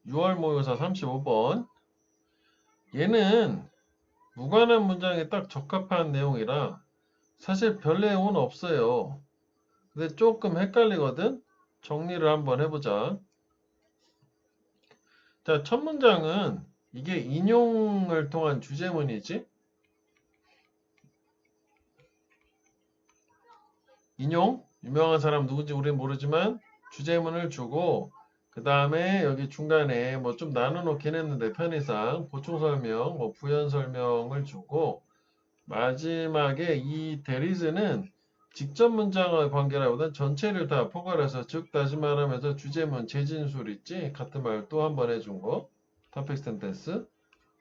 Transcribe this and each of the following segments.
6월 모의고사 35번. 얘는 무관한 문장에 딱 적합한 내용이라 사실 별 내용은 없어요. 근데 조금 헷갈리거든? 정리를 한번 해보자. 자, 첫 문장은 이게 인용을 통한 주제문이지? 인용? 유명한 사람 누군지 우린 모르지만 주제문을 주고 그 다음에 여기 중간에 뭐 좀 나눠놓긴 했는데 편의상 보충 설명, 뭐 부연 설명을 주고 마지막에 이 대리즈는 직접 문장의 관계라보다는 전체를 다 포괄해서 즉 다시 말하면서 주제문 재진술 있지? 같은 말 또 한 번 해준 거 탑픽 센텐스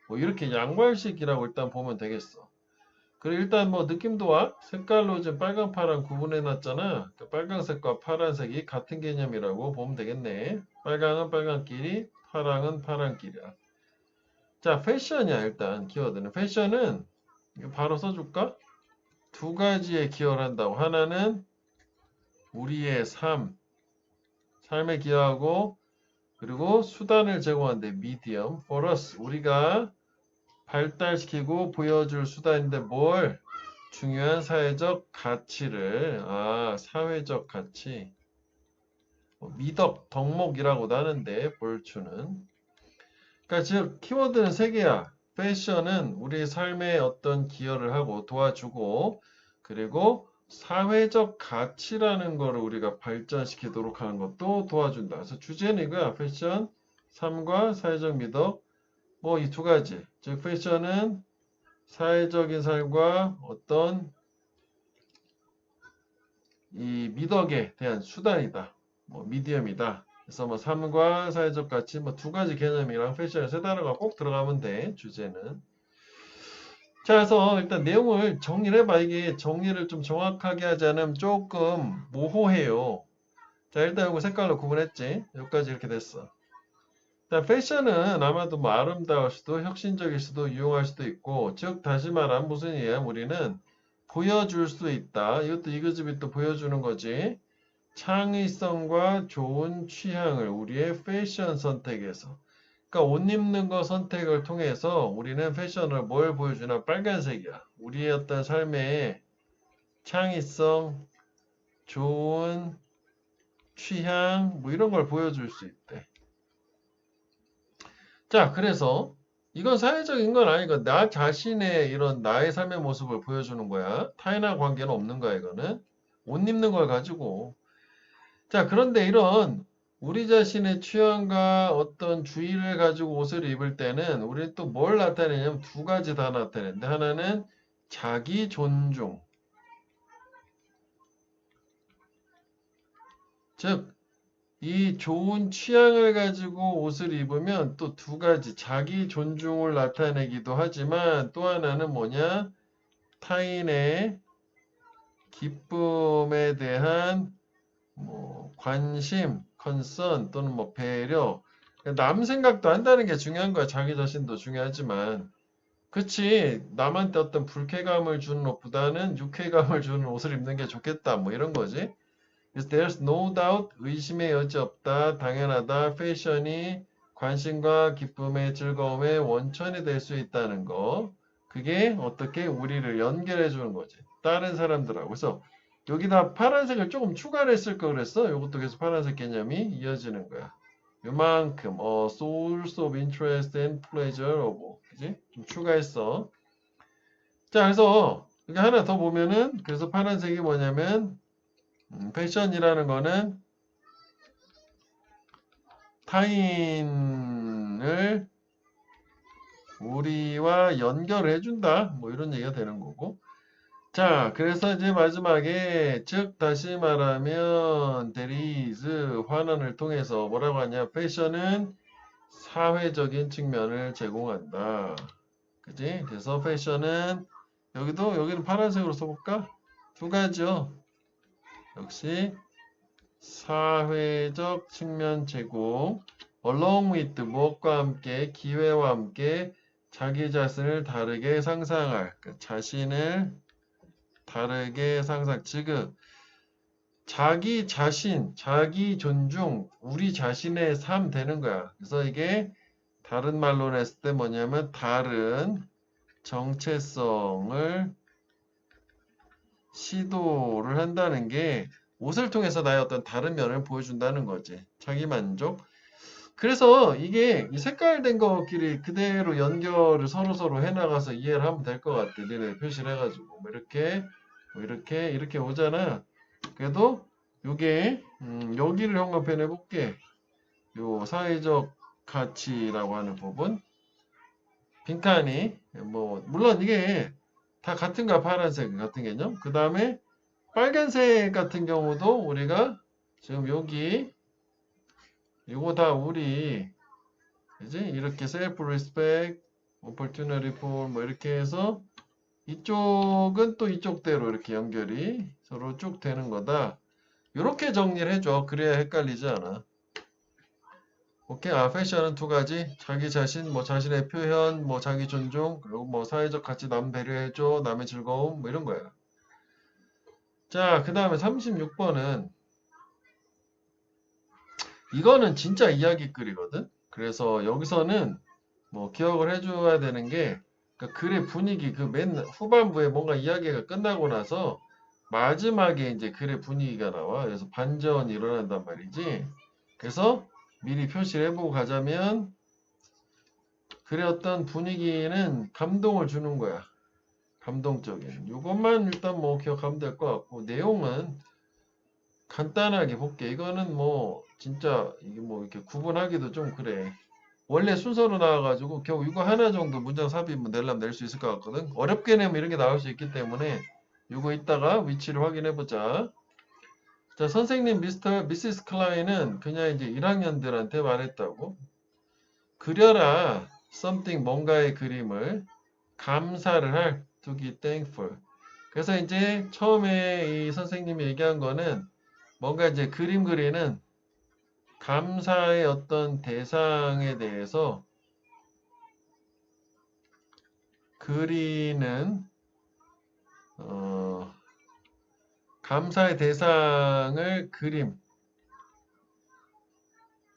뭐 이렇게 양발식이라고 일단 보면 되겠어. 그리고 일단 뭐 느낌도 와? 색깔로 지금 빨강 파랑 구분해 놨잖아. 그 빨강색과 파란색이 같은 개념이라고 보면 되겠네. 빨강은 빨강끼리 파랑은 파랑끼리야. 자, 패션이야. 일단 키워드는 패션은 이거 바로 써줄까? 두 가지에 기여를 한다고. 하나는 우리의 삶에 기여하고 그리고 수단을 제공하는데 medium for us 우리가 발달시키고 보여줄 수단인데 뭘? 중요한 사회적 가치를 사회적 가치 미덕, 덕목이라고도 하는데 볼추는 그러니까 즉 키워드는 세 개야. 패션은 우리 삶에 어떤 기여를 하고 도와주고 그리고 사회적 가치라는 거를 우리가 발전시키도록 하는 것도 도와준다. 그래서 주제는 이거야. 패션, 삶과 사회적 미덕 뭐 이 두 가지. 즉 패션은 사회적인 삶과 어떤 이 미덕에 대한 수단이다. 뭐 미디엄이다. 그래서 뭐 삶과 사회적 가치 뭐 두 가지 개념이랑 패션의 세 단어가 꼭 들어가면 돼. 주제는. 자, 그래서 일단 내용을 정리를 해봐. 이게 정리를 좀 정확하게 하지 않으면 조금 모호해요. 자, 일단 이거 색깔로 구분했지. 여기까지 이렇게 됐어. 자, 패션은 아마도 뭐 아름다울 수도 혁신적일 수도 유용할 수도 있고 즉 다시 말하면 무슨 얘기야? 우리는 보여줄 수 있다. 이것도 이거집이 또 보여주는 거지. 창의성과 좋은 취향을 우리의 패션 선택에서 그러니까 옷 입는 거 선택을 통해서 우리는 패션을 뭘 보여주나 빨간색이야. 우리의 어떤 삶의 창의성, 좋은 취향 뭐 이런 걸 보여줄 수 있대. 자, 그래서 이건 사회적인 건 아니고 나 자신의 이런 나의 삶의 모습을 보여주는 거야. 타인과 관계는 없는 거야, 이거는. 옷 입는 걸 가지고. 자, 그런데 이런 우리 자신의 취향과 어떤 주의를 가지고 옷을 입을 때는 우리 또 뭘 나타내냐면 두 가지 다 나타내는데 하나는 자기 존중. 즉, 이 좋은 취향을 가지고 옷을 입으면 또 두 가지 자기 존중을 나타내기도 하지만 또 하나는 뭐냐? 타인의 기쁨에 대한 뭐 관심, 컨선 또는 뭐 배려 남 생각도 한다는 게 중요한 거야. 자기 자신도 중요하지만 그치 남한테 어떤 불쾌감을 주는 옷보다는 유쾌감을 주는 옷을 입는 게 좋겠다 뭐 이런 거지. 그래서 there's no doubt 의심의 여지 없다 당연하다 패션이 관심과 기쁨의 즐거움의 원천이 될 수 있다는 거 그게 어떻게 우리를 연결해 주는 거지 다른 사람들하고. 그래서 여기다 파란색을 조금 추가를 했을 거 그랬어. 이것도 계속 파란색 개념이 이어지는 거야. 요만큼 source of interest and pleasure of 그지? 좀 추가했어. 자 그래서 여기 하나 더 보면은 그래서 파란색이 뭐냐면 패션이라는 거는 타인을 우리와 연결해 준다. 뭐 이런 얘기가 되는 거고. 자, 그래서 이제 마지막에 즉 다시 말하면 there is 환원을 통해서 뭐라고 하냐? 패션은 사회적인 측면을 제공한다. 그지? 그래서 패션은 여기는 파란색으로 써볼까? 두 가지요. 역시 사회적 측면 제공 along with 무엇과 함께 기회와 함께 자기 자신을 다르게 상상할 자신을 다르게 상상 지금 자기 자신, 자기 존중, 우리 자신의 삶 되는 거야. 그래서 이게 다른 말로 냈을 때 뭐냐면 다른 정체성을 시도를 한다는 게 옷을 통해서 나의 어떤 다른 면을 보여준다는 거지. 자기 만족. 그래서 이게 이 색깔된 것끼리 그대로 연결을 서로서로 해나가서 이해를 하면 될 것 같아. 니네 표시를 해가지고. 뭐 이렇게, 뭐 이렇게 오잖아. 그래도 요게, 여기를 형광펜 해볼게. 요 사회적 가치라고 하는 부분. 빈칸이, 뭐, 물론 이게 다 같은 거야. 파란색 같은 개념. 그 다음에 빨간색 같은 경우도 우리가 지금 여기, 이거 다 우리, 그지? 이렇게 self respect, opportunity for 뭐 이렇게 해서 이쪽은 또 이쪽대로 이렇게 연결이 서로 쭉 되는 거다. 이렇게 정리를 해줘. 그래야 헷갈리지 않아. 오케이. 패션은 두 가지. 자기 자신, 뭐 자신의 표현, 뭐 자기 존중, 그리고 뭐 사회적 가치, 남 배려해줘, 남의 즐거움, 뭐 이런 거야. 자, 그 다음에 36번은 이거는 진짜 이야기글이거든. 그래서 여기서는 뭐 기억을 해줘야 되는 게 그러니까 글의 분위기 그 맨 후반부에 뭔가 이야기가 끝나고 나서 마지막에 이제 글의 분위기가 나와. 그래서 반전이 일어난단 말이지. 그래서 미리 표시를 해보고 가자면 글의 어떤 분위기는 감동을 주는 거야. 감동적인. 이것만 일단 뭐 기억하면 될 것 같고 내용은 간단하게 볼게. 이거는 뭐 진짜 이게 뭐 이렇게 구분하기도 좀 그래. 원래 순서로 나와가지고 겨우 이거 하나 정도 문장 삽입 내려면 낼 수 있을 것 같거든. 어렵게 내면 이런 게 나올 수 있기 때문에 이거 이따가 위치를 확인해 보자. 자, 선생님 미시스 클라인은 그냥 이제 1학년들한테 말했다고. 그려라 something 뭔가의 그림을 감사를 할 to be thankful. 그래서 이제 처음에 이 선생님이 얘기한 거는 뭔가 이제 그림 그리는 감사의 어떤 대상에 대해서 그리는 감사의 대상을 그림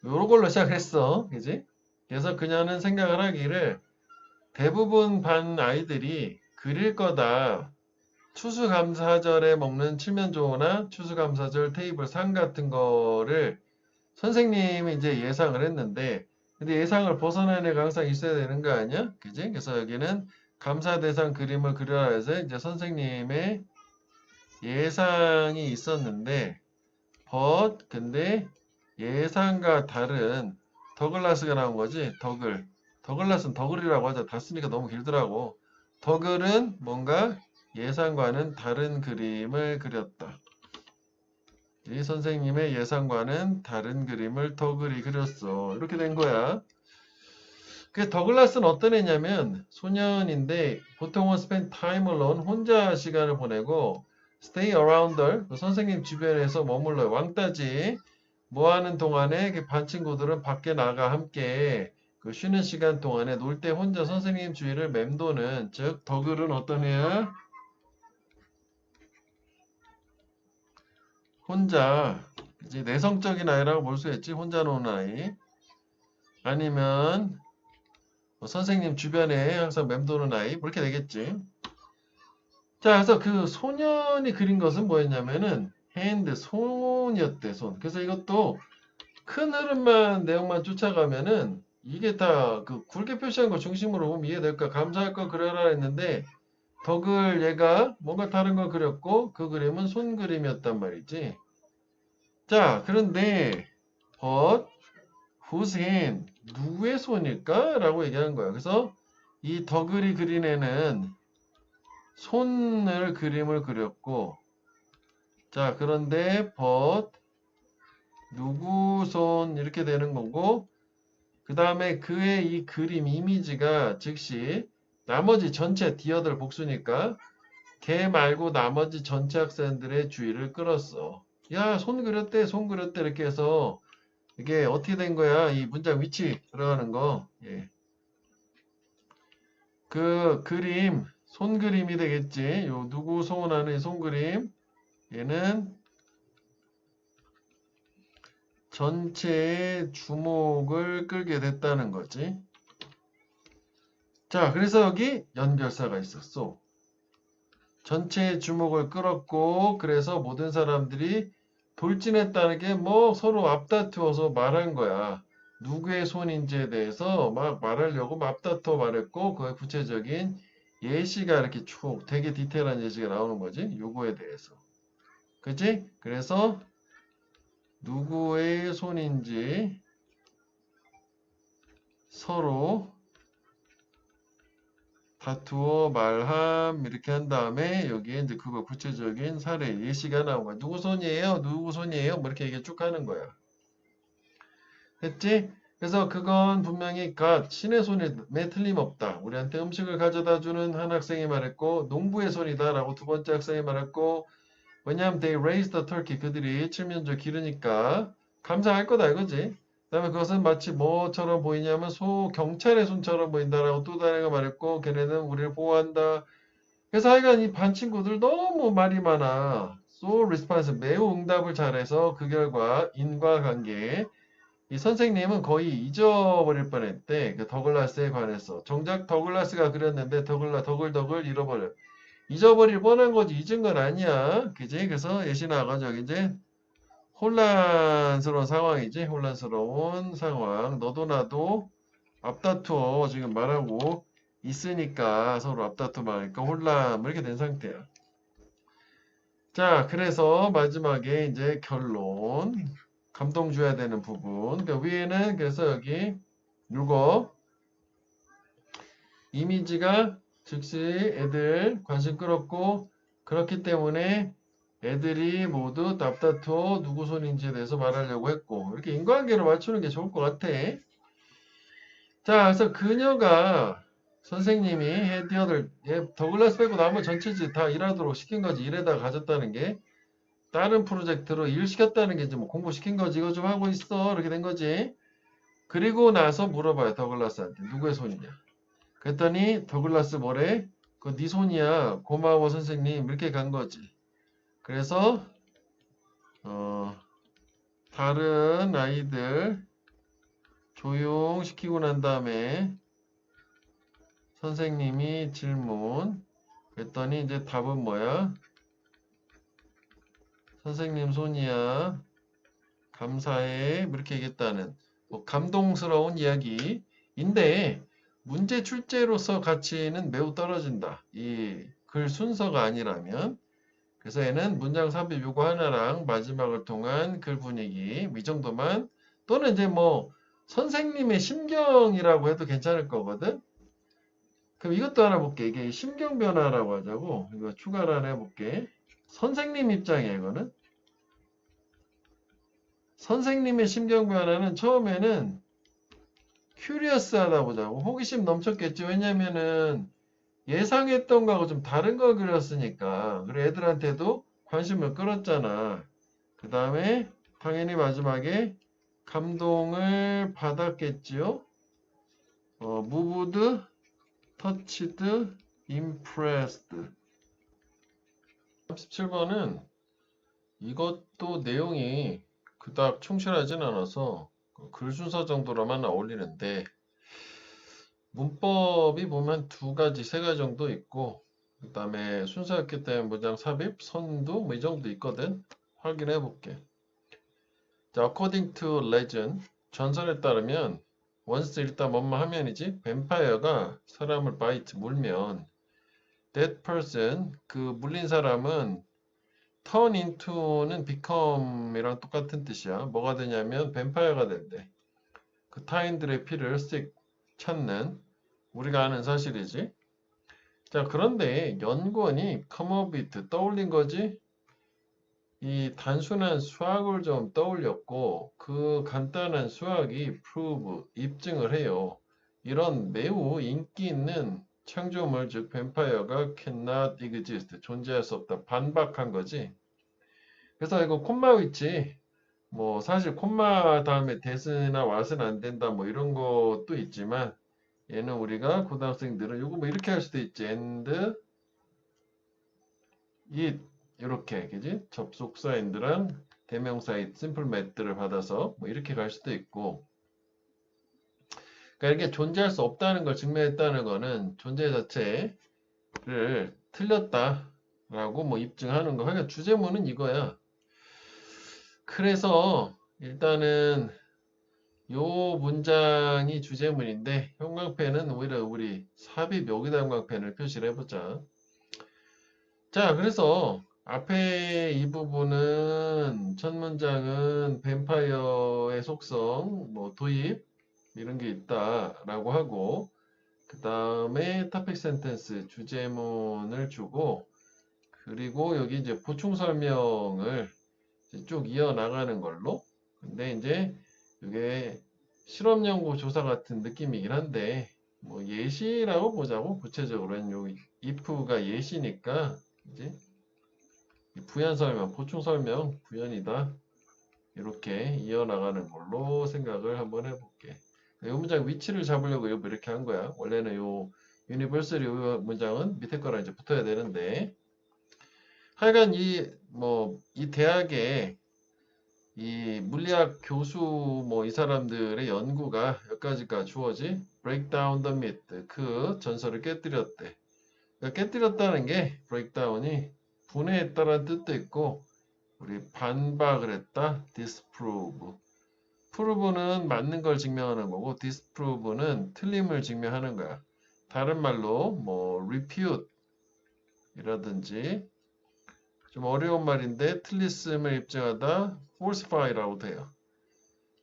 요런 걸로 시작했어. 그지? 그래서 그녀는 생각을 하기를 대부분 반 아이들이 그릴 거다. 추수감사절에 먹는 칠면조나 추수감사절 테이블 상 같은 거를 선생님이 이제 예상을 했는데 근데 예상을 벗어나는 애가 항상 있어야 되는 거 아니야? 그지? 그래서 여기는 감사 대상 그림을 그려라 해서 이제 선생님의 예상이 있었는데 근데 예상과 다른 더글라스가 나온 거지. 더글라스는 더글이라고 하자. 다 쓰니까 너무 길더라고. 더글은 뭔가 예상과는 다른 그림을 그렸다. 이 선생님의 예상과는 다른 그림을 더글이 그렸어. 이렇게 된 거야. 그 더글라스는 어떤 애냐면 소년인데 보통은 spend time alone 혼자 시간을 보내고 stay arounder 선생님 주변에서 머물러요. 왕따지. 뭐 하는 동안에 그 반 친구들은 밖에 나가 함께 그 쉬는 시간 동안에 놀 때 혼자 선생님 주위를 맴도는 즉 더글은 어떤 애야? 혼자 이제 내성적인 아이라고 볼 수 있지. 혼자 노는 아이. 아니면 뭐 선생님 주변에 항상 맴도는 아이. 뭐 이렇게 되겠지. 자, 그래서 그 소년이 그린 것은 뭐였냐면은 핸드, 손이었대, 손. 그래서 이것도 큰 흐름만, 내용만 쫓아가면은 이게 다 그 굵게 표시한 거 중심으로 보면 이해될 거야. 감사할 거 그려라 했는데 덕을 얘가 뭔가 다른 걸 그렸고 그 그림은 손 그림이었단 말이지. 자, 그런데 but whose hand? 누구의 손일까? 라고 얘기하는 거야. 그래서 이 덕을이 그린 애는 손을 그림을 그렸고 자 그런데 but 누구 손 이렇게 되는 거고 그 다음에 그의 이 그림 이미지가 즉시 나머지 전체 디어들 복수니까 걔 말고 나머지 전체 학생들의 주의를 끌었어. 야, 손 그렸대, 손 그렸대 이렇게 해서 이게 어떻게 된 거야? 이 문장 위치 들어가는 거. 예. 그 그림, 손그림이 되겠지. 요 누구 손 안에 손그림. 얘는 전체의 주목을 끌게 됐다는 거지. 자, 그래서 여기 연결사가 있었어. 전체의 주목을 끌었고, 그래서 모든 사람들이 돌진했다는 게 뭐 서로 앞다투어서 말한 거야. 누구의 손인지에 대해서 막 말하려고 앞다투어 말했고, 그의 구체적인 예시가 이렇게 쭉 되게 디테일한 예시가 나오는 거지. 요거에 대해서. 그치? 그래서 누구의 손인지 서로 다투어 말함 이렇게 한 다음에 여기에 이제 그거 구체적인 사례 예시가 나온 거야. 누구 손이에요? 누구 손이에요? 뭐 이렇게 얘기 쭉 하는 거야. 됐지? 그래서 그건 분명히 신의 손임에 틀림없다. 우리한테 음식을 가져다 주는 한 학생이 말했고 농부의 손이다 라고 두 번째 학생이 말했고 왜냐하면 they raised the turkey 그들이 칠면조 기르니까 감사할 거다 이거지. 그 다음에 그것은 마치 뭐처럼 보이냐면 경찰의 손처럼 보인다라고 또 다른 애가 말했고 걔네는 우리를 보호한다. 그래서 하여간 이 반 친구들 너무 말이 많아. So responsive 매우 응답을 잘해서 그 결과 인과관계 이 선생님은 거의 잊어버릴 뻔했대. 그 더글라스에 관해서. 정작 더글라스가 그렸는데 더글더글 잃어버려. 잊어버릴 뻔한 거지. 잊은 건 아니야. 그지? 그래서 예시 나가죠. 이제 혼란스러운 상황이지. 혼란스러운 상황. 너도 나도 앞다투어 지금 말하고 있으니까 서로 앞다투어 말하니까 혼란 뭐 이렇게 된 상태야. 자, 그래서 마지막에 이제 결론. 감동 줘야 되는 부분. 그러니까 위에는 그래서 여기 요거 이미지가 즉시 애들 관심 끌었고 그렇기 때문에 애들이 모두 답다투어 누구 손인지에 대해서 말하려고 했고 이렇게 인과관계를 맞추는 게 좋을 것 같아. 자, 그래서 그녀가 선생님이 헤디어들 더글라스 빼고 나머지 전체지 다 일하도록 시킨 거지. 일에다 가졌다는 게 다른 프로젝트로 일 시켰다는 게 이제 뭐 공부 시킨 거지. 이거 좀 하고 있어. 이렇게 된 거지. 그리고 나서 물어봐요. 더글라스한테 누구의 손이냐. 그랬더니 더글라스 뭐래? 그거 네 손이야. 고마워 선생님. 이렇게 간 거지. 그래서 다른 아이들 조용시키고 난 다음에 선생님이 질문 그랬더니 이제 답은 뭐야? 선생님 손이야. 감사해. 이렇게 얘기했다는 뭐 감동스러운 이야기인데 문제 출제로서 가치는 매우 떨어진다. 이 글 순서가 아니라면 그래서 얘는 문장 삽입 요거 하나랑 마지막을 통한 글 분위기 이 정도만 또는 이제 뭐 선생님의 심경이라고 해도 괜찮을 거거든. 그럼 이것도 알아볼게. 이게 심경 변화라고 하자고. 이거 추가를 하나 해볼게. 선생님 입장이야 이거는. 선생님의 심경 변화는 처음에는 큐리어스 하다 보자고. 호기심 넘쳤겠지. 왜냐면은 예상했던 거하고 좀 다른 걸 그렸으니까. 그리고 애들한테도 관심을 끌었잖아. 그 다음에 당연히 마지막에 감동을 받았겠지요. moved, touched, impressed. 37번은 이것도 내용이 그닥 충실하진 않아서 글 순서 정도로만 어울리는데 문법이 보면 두 가지, 세 가지 정도 있고 그 다음에 순서였기 때문에 문장 삽입, 선두 뭐 이 정도 있거든. 확인해 볼게. 자, according to legend 전설에 따르면 once 일단 뭐뭐 하면이지 뱀파이어가 사람을 bite 물면 that person 그 물린 사람은 turn into는 become이랑 똑같은 뜻이야. 뭐가 되냐면 뱀파이어가 된대. 그 타인들의 피를 씩 찾는 우리가 아는 사실이지. 자, 그런데 연구원이 come up with 떠올린 거지. 이 단순한 수학을 좀 떠올렸고 그 간단한 수학이 prove 입증을 해요. 이런 매우 인기 있는 창조물 즉 뱀파이어가 cannot exist 존재할 수 없다 반박한 거지. 그래서 이거 콤마 위치 뭐 사실 콤마 다음에 that이나 what은 안 된다 뭐 이런 것도 있지만 얘는 우리가 고등학생들은 요거 뭐 이렇게 할 수도 있지. and it 이렇게 그지? 접속사 and랑 대명사의 심플 매트를 받아서 뭐 이렇게 갈 수도 있고. 그러니까 이렇게 존재할 수 없다는 걸 증명했다는 거는 존재 자체를 틀렸다라고 뭐 입증하는 거. 그러니까 주제문은 이거야. 그래서 일단은 요 문장이 주제문인데 형광펜은 오히려 우리 삽입 여기다 형광펜을 표시를 해보자. 자, 그래서 앞에 이 부분은 첫 문장은 뱀파이어의 속성, 뭐 도입 이런 게 있다라고 하고 그 다음에 토픽 센텐스 주제문을 주고 그리고 여기 이제 보충 설명을 이제 쭉 이어나가는 걸로. 근데 이제 이게 실험 연구 조사 같은 느낌이긴 한데 뭐 예시라고 보자고. 구체적으로는 요 if가 예시니까 이제 부연 설명, 보충 설명, 부연이다. 이렇게 이어나가는 걸로 생각을 한번 해볼게. 이 문장 위치를 잡으려고 이렇게 한 거야. 원래는 요 유니버설이 요 문장은 밑에 거랑 이제 붙어야 되는데 하여간 이 대학에 이 물리학 교수 뭐 이 사람들의 연구가 여기까지가 주어지 break down the myth 그 전설을 깨뜨렸대. 그러니까 깨뜨렸다는 게 breakdown이 분해했다라는 뜻도 있고 우리 반박을 했다 disprove. prove는 맞는 걸 증명하는 거고 disprove는 틀림을 증명하는 거야. 다른 말로 뭐 refute 이라든지 좀 어려운 말인데 틀렸음을 입증하다 falsify라고 돼요.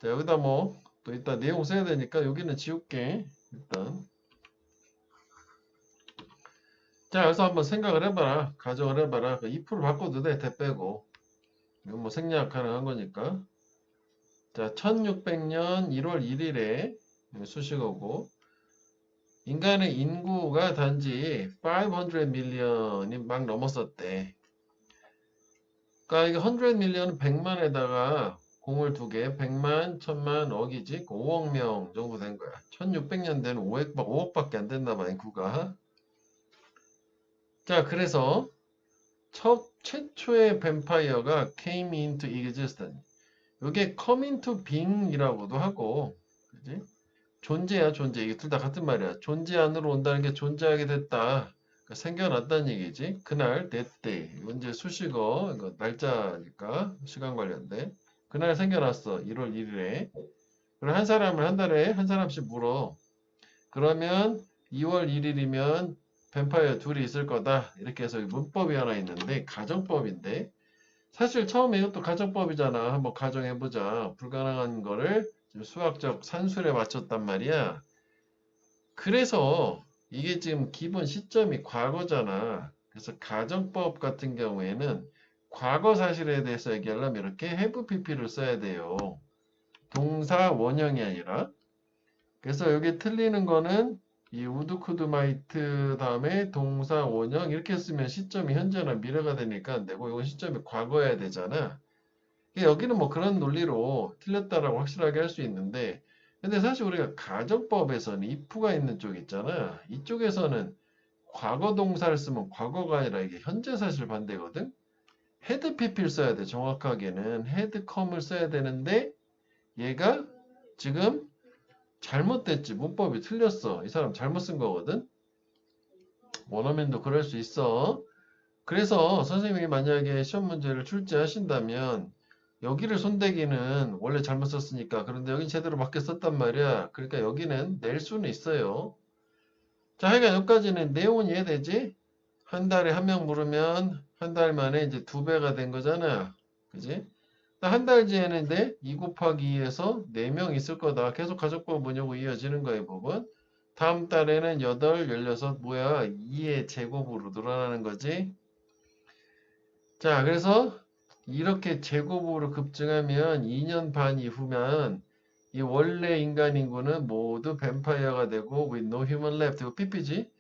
자, 여기다 뭐 또 이따 내용 써야 되니까 여기는 지울게. 일단 자, 그래서 한번 생각을 해봐라. 가정을 해봐라. 그 if를 바꿔도 돼. 대 빼고. 이건 뭐 생략 가능한 거니까. 자, 1600년 1월 1일에 수식어고 인간의 인구가 단지 500 million이 막 넘었었대. 그러니까 이게 100 million은 100만에다가 공을 두 개, 100만, 1000만, 억이지? 5억 명 정도 된 거야. 1600년대는 5억밖에 안 됐나 봐, 인구가. 자, 그래서 최초의 뱀파이어가 came into existence. 이게 come into being이라고도 하고, 그지? 존재야, 존재. 이게 둘 다 같은 말이야. 존재 안으로 온다는 게 존재하게 됐다. 그러니까 생겨났다는 얘기지. 그날, that day. 이건 이제 수식어, 이거 날짜니까, 시간 관련돼. 그날 생겨났어. 1월 1일에. 그럼 한 사람을 한 달에 한 사람씩 물어. 그러면 2월 1일이면 뱀파이어 둘이 있을 거다. 이렇게 해서 문법이 하나 있는데, 가정법인데, 사실 처음에 이것도 가정법이잖아. 한번 가정해보자. 불가능한 거를 지금 수학적 산술에 맞췄단 말이야. 그래서 이게 지금 기본 시점이 과거잖아. 그래서 가정법 같은 경우에는 과거 사실에 대해서 얘기하려면 이렇게 have pp를 써야 돼요. 동사 원형이 아니라. 그래서 여기 틀리는 거는 이 우드 쿠드 마이트 다음에 동사 원형 이렇게 쓰면 시점이 현재나 미래가 되니까 안 되고 이건 시점이 과거여야 되잖아. 여기는 뭐 그런 논리로 틀렸다라고 확실하게 할 수 있는데 근데 사실 우리가 가정법에서는 if가 있는 쪽 있잖아. 이쪽에서는 과거 동사를 쓰면 과거가 아니라 이게 현재 사실 반대거든. had pp를 써야 돼. 정확하게는 had come을 써야 되는데 얘가 지금 잘못됐지. 문법이 틀렸어. 이 사람 잘못 쓴 거거든. 원어민도 그럴 수 있어. 그래서 선생님이 만약에 시험 문제를 출제하신다면 여기를 손대기는 원래 잘못 썼으니까 그런데 여긴 제대로 맞게 썼단 말이야. 그러니까 여기는 낼 수는 있어요. 자, 하여간 여기까지는 내용은 이해되지? 한 달에 한 명 물으면 한 달 만에 이제 2배가 된 거잖아. 그지? 한 달 뒤에는 2 곱하기 2에서 4명 있을 거다. 계속 가족법 문역으로 이어지는 거예요, 부분. 다음 달에는 8, 16, 뭐야? 2의 제곱으로 늘어나는 거지. 자, 그래서 이렇게 제곱으로 급증하면 2년 반 이후면 이 원래 인간 인구는 모두 뱀파이어가 되고 with no human left. 이거 PP지?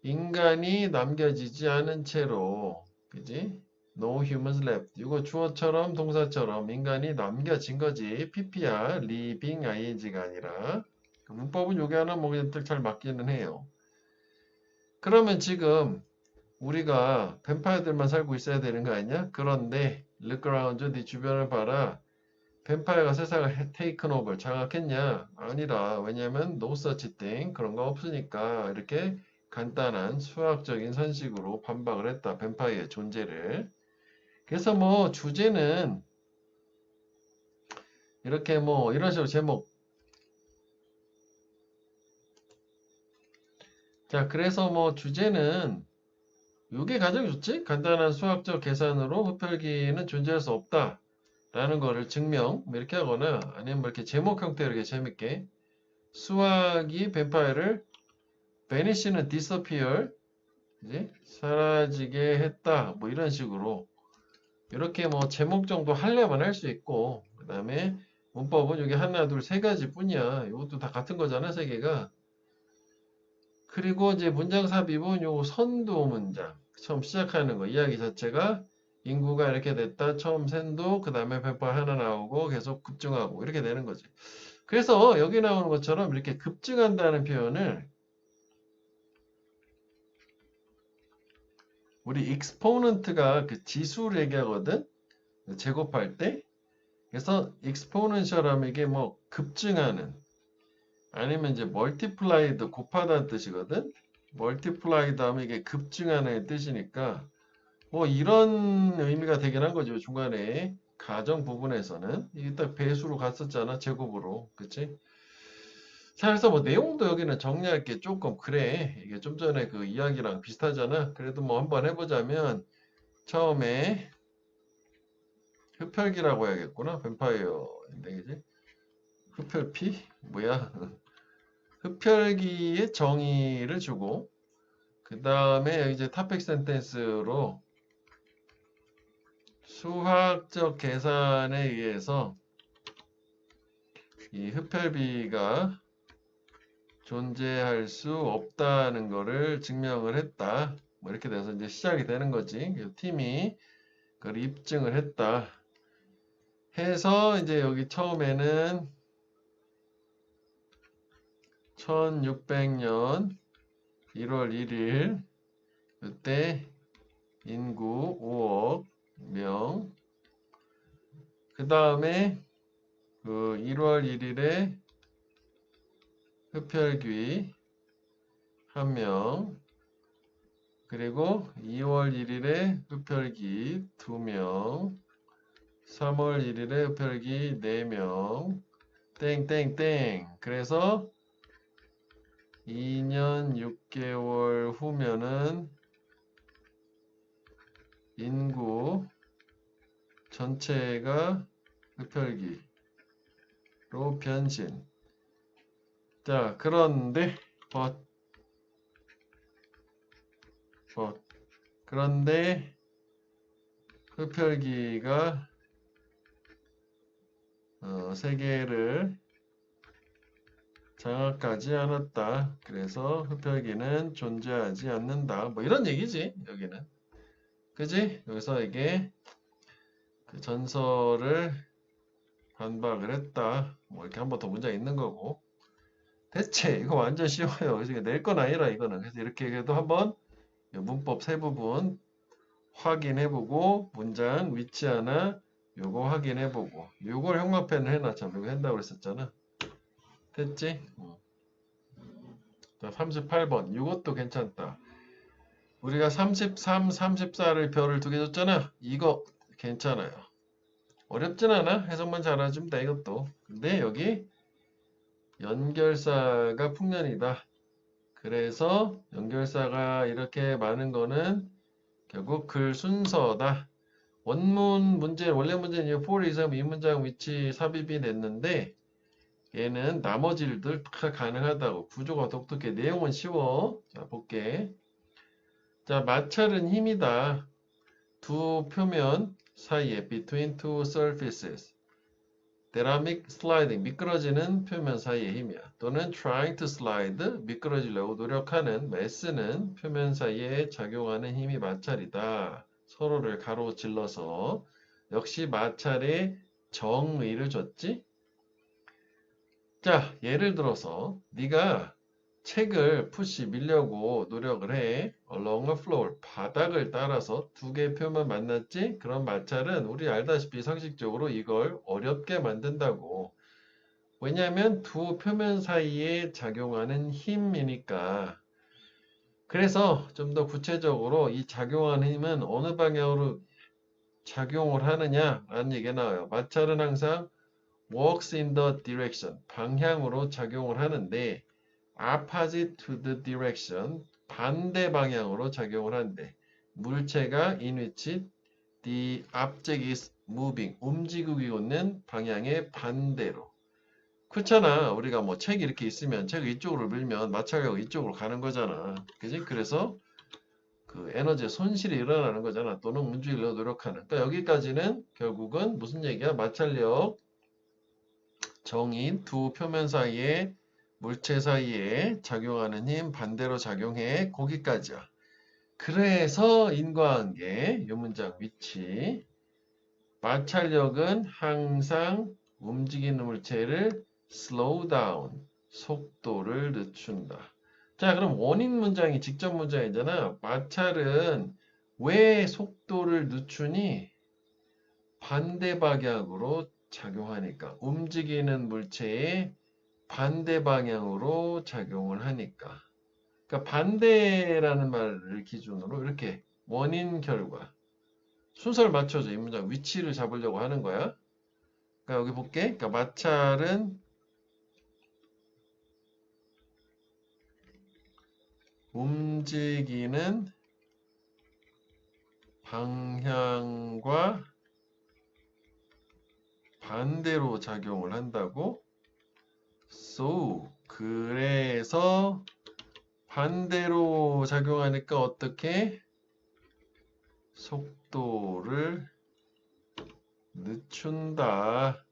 인간이 남겨지지 않은 채로, 그지? No humans left. 이거 주어처럼 동사처럼 인간이 남겨진 거지. PP야. living ing가 아니라. 문법은 요게 하나 뭐 그냥 잘 맞기는 해요. 그러면 지금 우리가 뱀파이어들만 살고 있어야 되는 거 아니냐? 그런데 look around, 네 주변을 봐라. 뱀파이어가 세상을 taken over, 장악했냐? 아니라. 왜냐면 no such thing, 그런 거 없으니까. 이렇게 간단한 수학적인 선식으로 반박을 했다. 뱀파이어의 존재를. 그래서 뭐 주제는 이렇게 뭐 이런 식으로 제목. 자, 그래서 뭐 주제는 이게 가장 좋지? 간단한 수학적 계산으로 흡혈귀는 존재할 수 없다. 라는 거를 증명, 뭐 이렇게 하거나, 아니면 뭐 이렇게 제목 형태로 이렇게 재밌게, 수학이 뱀파이어를 vanish는 disappear, 그지? 사라지게 했다. 뭐 이런 식으로. 이렇게 뭐 제목 정도 하려면 할 수 있고, 그 다음에 문법은 여기 하나, 둘, 세 가지 뿐이야. 이것도 다 같은 거잖아, 세 개가. 그리고 이제 문장 삽입은 요 선도 문장. 처음 시작하는 거. 이야기 자체가 인구가 이렇게 됐다. 처음 샌도, 그 다음에 뱀파이어 하나 나오고 계속 급증하고 이렇게 되는 거지. 그래서 여기 나오는 것처럼 이렇게 급증한다는 표현을 우리 exponent가 그 지수를 얘기하거든. 제곱할 때. 그래서 exponential 하면 이게 뭐 급증하는, 아니면 이제 multiplied 곱하다는 뜻이거든. multiplied 하면 이게 급증하는 뜻이니까 뭐 이런 의미가 되긴 한 거죠. 중간에 가정 부분에서는 이게 딱 배수로 갔었잖아. 제곱으로. 그치? 자, 그래서 뭐 내용도 여기는 정리할 게 조금 그래. 이게 좀 전에 그 이야기랑 비슷하잖아. 그래도 뭐 한번 해보자면 처음에 흡혈귀라고 해야겠구나. 뱀파이어인데, 그지? 흡혈피? 뭐야? 흡혈귀의 정의를 주고, 그 다음에 이제 탑백 센텐스로 수학적 계산에 의해서 이 흡혈비가 존재할 수 없다는 거를 증명을 했다. 뭐 이렇게 돼서 이제 시작이 되는 거지. 팀이 그걸 입증을 했다. 해서 이제 여기 처음에는 1600년 1월 1일 그때 인구 5억 명. 그 다음에 그 1월 1일에 흡혈귀 1명, 그리고 2월 1일에 흡혈귀 2명, 3월 1일에 흡혈귀 4명, 땡땡땡. 그래서 2년 6개월 후면은 인구 전체가 흡혈귀로 변신. 자, 그런데 그런데 흡혈귀가 세계를 장악하지 않았다. 그래서 흡혈귀는 존재하지 않는다. 뭐 이런 얘기지, 여기는. 그지? 여기서 이게 그 전설을 반박을 했다. 뭐 이렇게 한 번 더 문장 있는 거고. 대체 이거 완전 쉬워요. 그래서 낼 건 아니라 이거는. 그래서 이렇게 해도 한번 문법 세 부분 확인해보고 문장 위치 하나 요거 확인해보고 요걸 형광펜을 해놨잖아. 이거 한다고 그랬었잖아. 됐지? 자, 38번. 이것도 괜찮다. 우리가 33, 34를 별을 두 개 줬잖아. 이거 괜찮아요. 어렵진 않아. 해석만 잘해주면 돼, 이것도. 근데 여기 연결사가 풍년이다. 그래서 연결사가 이렇게 많은 거는 결국 글 순서다. 원문 문제, 원래 문제는 for example 이 문장 위치 삽입이 냈는데 얘는 나머지 일들 다 가능하다고. 구조가 독특해. 내용은 쉬워. 자, 볼게. 자, 마찰은 힘이다. 두 표면 사이에 between two surfaces. dynamic sliding, 미끄러지는 표면 사이의 힘이야. 또는 trying to slide, 미끄러지려고 노력하는 S는 표면 사이에 작용하는 힘이 마찰이다. 서로를 가로질러서 역시 마찰의 정의를 줬지. 자, 예를 들어서 네가 책을 푸시 밀려고 노력을 해. along a floor 바닥을 따라서 두 개의 표만 만났지? 그런 마찰은 우리 알다시피 상식적으로 이걸 어렵게 만든다고. 왜냐하면 두 표면 사이에 작용하는 힘이니까. 그래서 좀 더 구체적으로 이 작용하는 힘은 어느 방향으로 작용을 하느냐라는 얘기가 나와요. 마찰은 항상 works in the direction, 방향으로 작용을 하는데 opposite to the direction, 반대 방향으로 작용을 한대. 물체가 in which the object is moving, 움직이고 있는 방향의 반대로. 그렇잖아. 우리가 뭐 책이 이렇게 있으면 책을 이쪽으로 밀면 마찰력이 이쪽으로 가는 거잖아. 그지? 그래서 그 에너지의 손실이 일어나는 거잖아. 또는 움직이려고 노력하는. 그러니까 여기까지는 결국은 무슨 얘기야? 마찰력, 정인, 두 표면 사이에 물체 사이에 작용하는 힘 반대로 작용해. 거기까지야. 그래서 인과관계, 이 문장 위치. 마찰력은 항상 움직이는 물체를 slow down, 속도를 늦춘다. 자, 그럼 원인 문장이 직접 문장이잖아. 마찰은 왜 속도를 늦추니? 반대 방향으로 작용하니까. 움직이는 물체의 반대 방향으로 작용을 하니까. 그러니까 반대라는 말을 기준으로 이렇게 원인 결과 순서를 맞춰줘. 이 문장 위치를 잡으려고 하는 거야. 그러니까 여기 볼게. 그러니까 마찰은 움직이는 방향과 반대로 작용을 한다고. So, 그래서 반대로 작용하니까 어떻게? 속도를 늦춘다.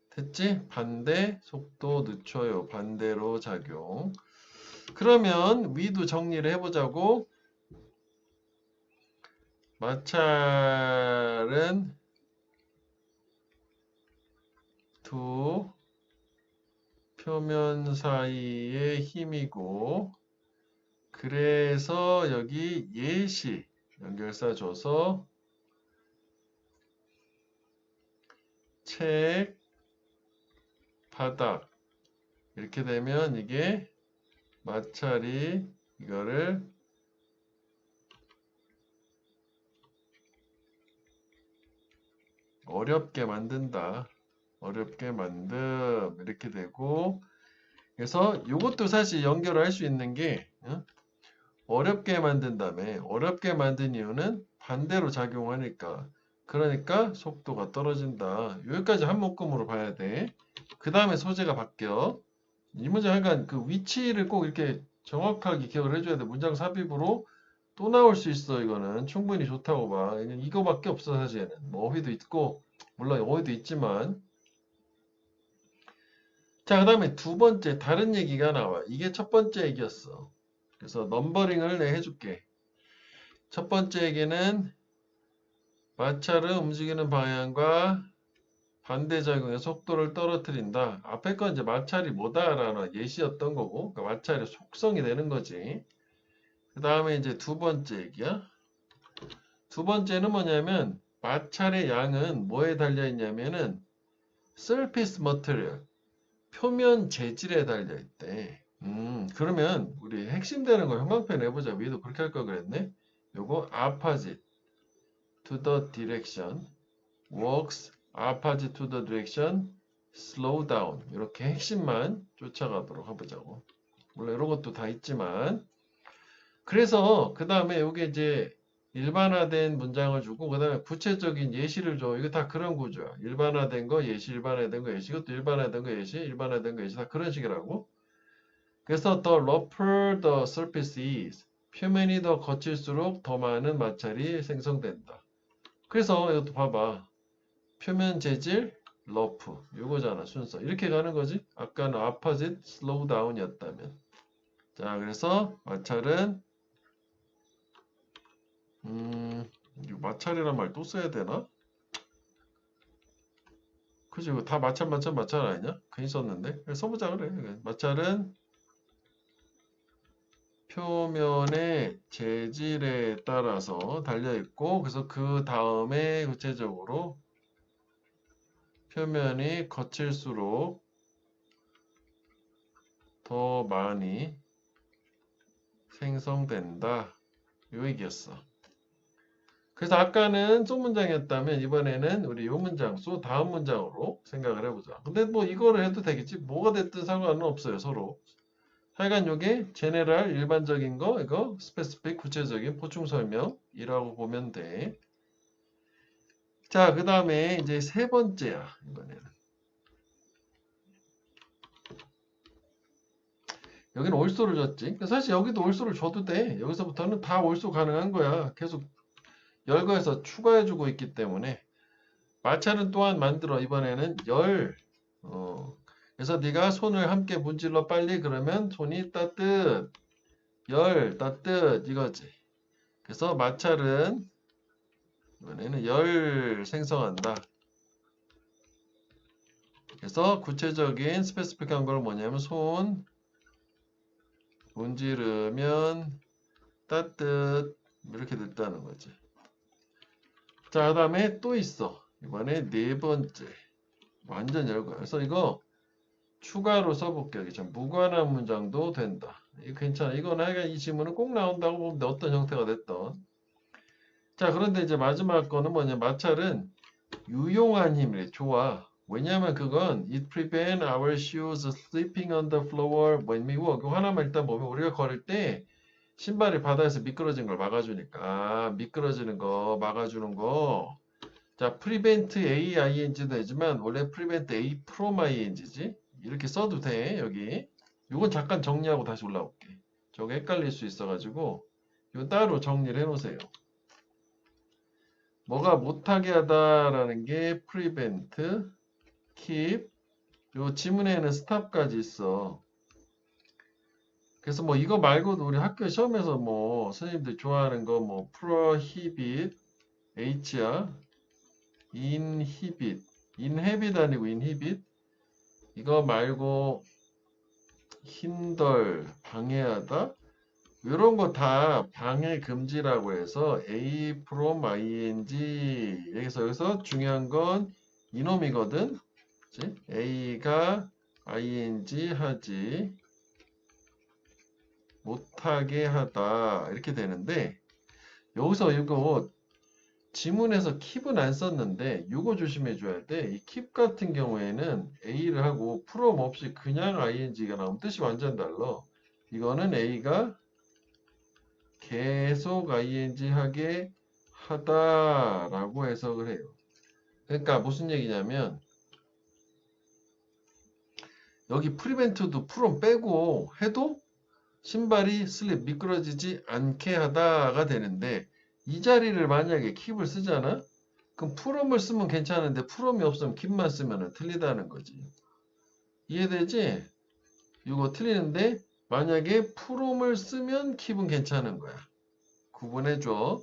됐지? 반대, 속도 늦춰요. 반대로 작용. 그러면 위도 정리를 해보자고. 마찰은 두 표면 사이의 힘이고, 그래서 여기 예시 연결사 줘서 책, 바닥 이렇게 되면 이게 마찰이 이거를 어렵게 만든다. 어렵게 만듦 이렇게 되고, 그래서 이것도 사실 연결을 할 수 있는 게 어렵게 만든 다음에 어렵게 만든 이유는 반대로 작용하니까, 그러니까 속도가 떨어진다. 여기까지 한 묶음으로 봐야 돼. 그 다음에 소재가 바뀌어. 이 문장 약간 그 위치를 꼭 이렇게 정확하게 기억을 해줘야 돼. 문장 삽입으로 또 나올 수 있어. 이거는 충분히 좋다고 봐. 이거밖에 없어 사실은. 뭐 어휘도 있고 물론 어휘도 있지만. 자, 그 다음에 두 번째 다른 얘기가 나와. 이게 첫 번째 얘기였어. 그래서 넘버링을 내 해줄게. 첫 번째 얘기는 마찰은 움직이는 방향과 반대작용의 속도를 떨어뜨린다. 앞에 건 이제 마찰이 뭐다라는 예시였던 거고, 그러니까 마찰의 속성이 되는 거지. 그 다음에 이제 두 번째 얘기야. 두 번째는 뭐냐면 마찰의 양은 뭐에 달려 있냐면은 surface material, 표면 재질에 달려 있대. 그러면 우리 핵심 되는 거 형광펜 해보자. 위에도 그렇게 할 걸 그랬네. 요거 opposite to the direction, works opposite to the direction, slow down. 이렇게 핵심만 쫓아가도록 해보자고. 물론 이런 것도 다 있지만. 그래서 그 다음에 요게 이제 일반화된 문장을 주고 그 다음에 구체적인 예시를 줘. 이거 다 그런 구조야. 일반화된 거 예시, 일반화된 거 예시, 이것도 일반화된 거 예시, 일반화된 거 예시, 다 그런 식이라고. 그래서 the rougher the surface is, 표면이 더 거칠수록 더 많은 마찰이 생성된다. 그래서 이것도 봐봐. 표면 재질, rough. 이거잖아, 순서. 이렇게 가는 거지. 아까는 opposite, slow down이었다면. 자, 그래서 마찰은 이거 마찰이란 말 또 써야 되나? 그치, 이거 다 마찰 아니냐? 괜히 썼는데. 그래, 써보자 그래. 마찰은 표면의 재질에 따라서 달려 있고, 그래서 그 다음에 구체적으로 표면이 거칠수록 더 많이 생성된다. 요 얘기였어. 그래서 아까는 소 문장이었다면 이번에는 우리 요 문장, 소 다음 문장으로 생각을 해보자. 근데 뭐 이거를 해도 되겠지. 뭐가 됐든 상관은 없어요, 서로. 하여간 요게 제네럴 일반적인 거, 이거 스페시픽 구체적인 보충 설명이라고 보면 돼. 자, 그 다음에 이제 세 번째야, 이번에는. 여기는 올소를 줬지. 사실 여기도 올소를 줘도 돼. 여기서부터는 다 올소 가능한 거야. 계속 열거해서 추가해주고 있기 때문에. 마찰은 또한 만들어. 이번에는 열. 그래서 네가 손을 함께 문질러 빨리 그러면 손이 따뜻. 열 따뜻 이거지. 그래서 마찰은 이번에는 열 생성한다. 그래서 구체적인 스페시픽한 걸 뭐냐면 손 문지르면 따뜻 이렇게 됐다는 거지. 자, 그 다음에 또 있어. 이번에 네 번째. 완전 열거야. 그래서 이거 추가로 써볼게요. 여기 참 무관한 문장도 된다. 이거 괜찮아. 이거는 하여간 이 지문은 꼭 나온다고 보면 돼. 어떤 형태가 됐던. 자, 그런데 이제 마지막 거는 뭐냐. 마찰은 유용한 힘이래. 좋아. 왜냐면 그건 it prevent our shoes slipping on the floor when we walk. 이거 하나만 일단 보면 우리가 걸을 때 신발이 바닥에서 미끄러진 걸 막아주니까. 아, 미끄러지는 거 막아주는 거. 자, prevent A, ing도 되지만 원래 prevent A from ing지. 이렇게 써도 돼. 여기. 이건 잠깐 정리하고 다시 올라올게. 저거 헷갈릴 수 있어가지고 이거 따로 정리를 해놓으세요. 뭐가 못하게 하다라는 게 prevent, keep, 요 지문에는 stop까지 있어. 그래서 뭐 이거 말고도 우리 학교 시험에서 뭐 선생님들 좋아하는 거 뭐 prohibit, h야, inhibit, inhibit 아니고 inhibit. 이거 말고 힌덜, 방해하다. 이런 거 다 방해 금지라고 해서 A from ing 여기서 중요한 건 이놈이거든. 그치? A가 ing 하지 못하게 하다 이렇게 되는데 여기서 이거 지문에서 킵은 안 썼는데 이거 조심해 줘야 돼. 이 킵 같은 경우에는 A를 하고 from 없이 그냥 ing가 나오면 뜻이 완전 달라. 이거는 A가 계속 ing 하게 하다라고 해석을 해요. 그러니까 무슨 얘기냐면 여기 프리벤트도 프롬 빼고 해도 신발이 슬립 미끄러지지 않게 하다가 되는데 이 자리를 만약에 킵을 쓰잖아? 그럼 프롬을 쓰면 괜찮은데 프롬이 없으면 킵만 쓰면 틀리다는 거지. 이해되지? 이거 틀리는데 만약에 프롬을 쓰면 킵은 괜찮은 거야. 구분해줘.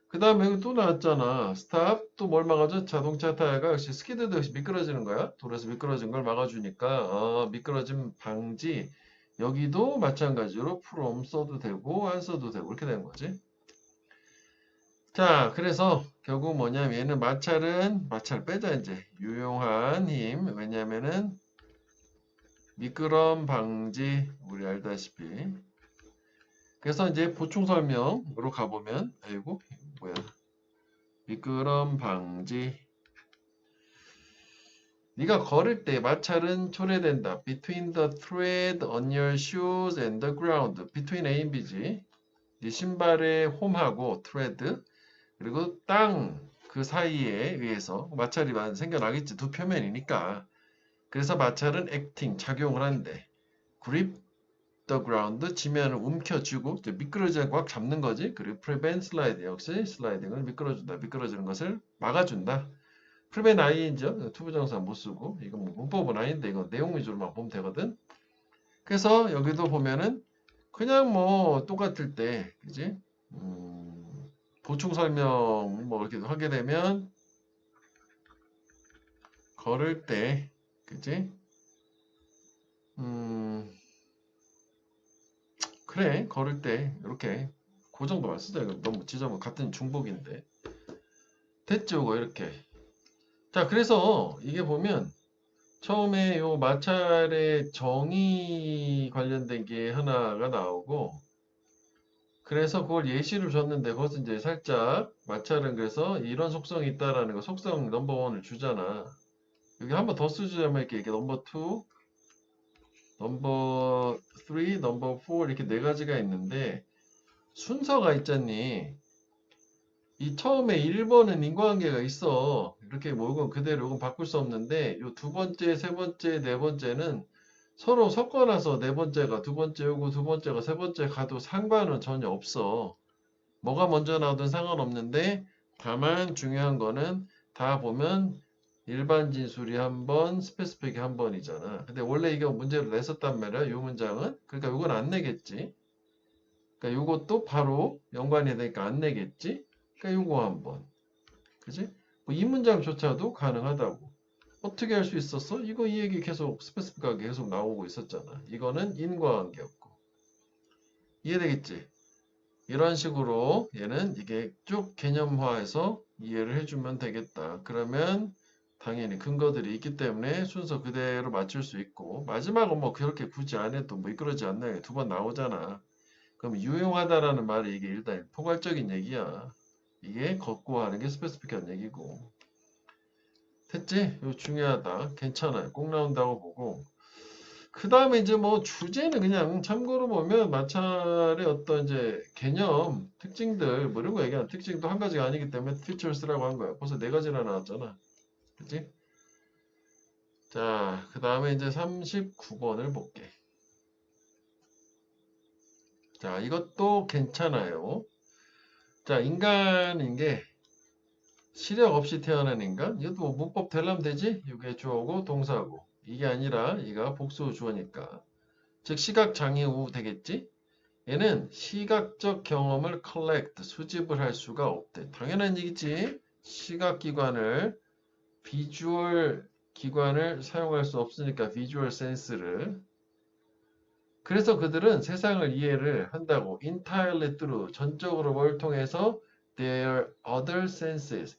그 다음에 여기 또 나왔잖아. 스탑. 또 뭘 막아줘? 자동차 타이어가 역시 스키드도 역시 미끄러지는 거야. 돌에서 미끄러진 걸 막아주니까 미끄러짐 방지. 여기도 마찬가지로 from 써도 되고 안 써도 되고 이렇게 되는 거지. 자, 그래서 결국 뭐냐면 얘는 마찰 빼자 이제. 유용한 힘. 왜냐면은 미끄럼 방지 우리 알다시피. 그래서 이제 보충 설명으로 가보면 아이고 뭐야. 미끄럼 방지. 네가 걸을 때 마찰은 초래된다. Between the thread on your shoes and the ground. Between A and B지. 네 신발의 홈하고 thread 그리고 땅 그 사이에 의해서 마찰이 생겨나겠지. 두 표면이니까. 그래서 마찰은 acting 작용을 한대. grip the ground 지면을 움켜쥐고 미끄러지지 않고 꽉 잡는 거지. 그리고 prevent slide 역시 슬라이딩을 미끄러준다. 미끄러지는 것을 막아준다. 프리벤 ing죠. 투부정사 못 쓰고 이건 뭐 문법은 아닌데 이거 내용 위주로만 보면 되거든. 그래서 여기도 보면은 그냥 뭐 똑같을 때 그지? 보충 설명 뭐 이렇게 하게 되면 걸을 때 그지? 그래, 걸을 때 이렇게 그 정도만 쓰자. 이거 너무 지저분 같은 중복인데. 됐죠, 이거 이렇게. 자, 그래서 이게 보면 처음에 요 마찰의 정의 관련된 게 하나가 나오고, 그래서 그걸 예시를 줬는데 그것은 이제 살짝 마찰은 그래서 이런 속성이 있다라는 거 속성 넘버 원을 주잖아. 여기 한번 더 쓰자면 이렇게 넘버 2, 넘버 3, 넘버 4 이렇게 네 가지가 있는데 순서가 있잖니. 이 처음에 1번은 인과관계가 있어. 이렇게 뭐 이건 그대로 이건 바꿀 수 없는데 요 두 번째, 세 번째, 네 번째는 서로 섞어놔서 네 번째가 두 번째 오고 두 번째가 세 번째 가도 상관은 전혀 없어. 뭐가 먼저 나오든 상관없는데 다만 중요한 거는 다 보면 일반 진술이 한 번, 스페시픽이 한 번이잖아. 근데 원래 이거 문제로 냈었단 말이야. 이 문장은. 그러니까 이건 안 내겠지. 그러니까 이것도 바로 연관이 되니까 안 내겠지. 그러니까 요거 한 번. 그지? 뭐 이 문장조차도 가능하다고. 어떻게 할 수 있었어? 이거 이 얘기 계속 스페시픽하게 계속 나오고 있었잖아. 이거는 인과관계였고. 이해되겠지? 이런 식으로 얘는 이게 쭉 개념화해서 이해를 해주면 되겠다. 그러면 당연히 근거들이 있기 때문에 순서 그대로 맞출 수 있고 마지막은 뭐 그렇게 굳이 안 해도 뭐 이끌어지 않나요? 두 번 나오잖아. 그럼 유용하다라는 말이 이게 일단 포괄적인 얘기야. 이게 걷고 하는 게 스페시픽한 얘기고. 됐지? 이거 중요하다. 괜찮아요. 꼭 나온다고 보고. 그 다음에 이제 뭐 주제는 그냥 참고로 보면 마찰의 어떤 이제 개념, 특징들, 뭐 이런 거 얘기하는 특징도 한 가지가 아니기 때문에 features라고 한 거야. 벌써 네 가지나 나왔잖아. 그치? 자, 그 다음에 이제 39번을 볼게. 자, 이것도 괜찮아요. 자, 인간인 게 시력 없이 태어난 인간? 이것도 뭐 문법 되려면 되지? 이게 주어고 동사고. 이게 아니라 이가 복수 주어니까. 즉 시각장애우 되겠지? 얘는 시각적 경험을 collect, 수집을 할 수가 없대. 당연한 얘기지. 시각기관을, 비주얼 기관을 사용할 수 없으니까 비주얼 센스를. 그래서 그들은 세상을 이해를 한다고 entirely through, 전적으로 뭘 통해서 their other senses,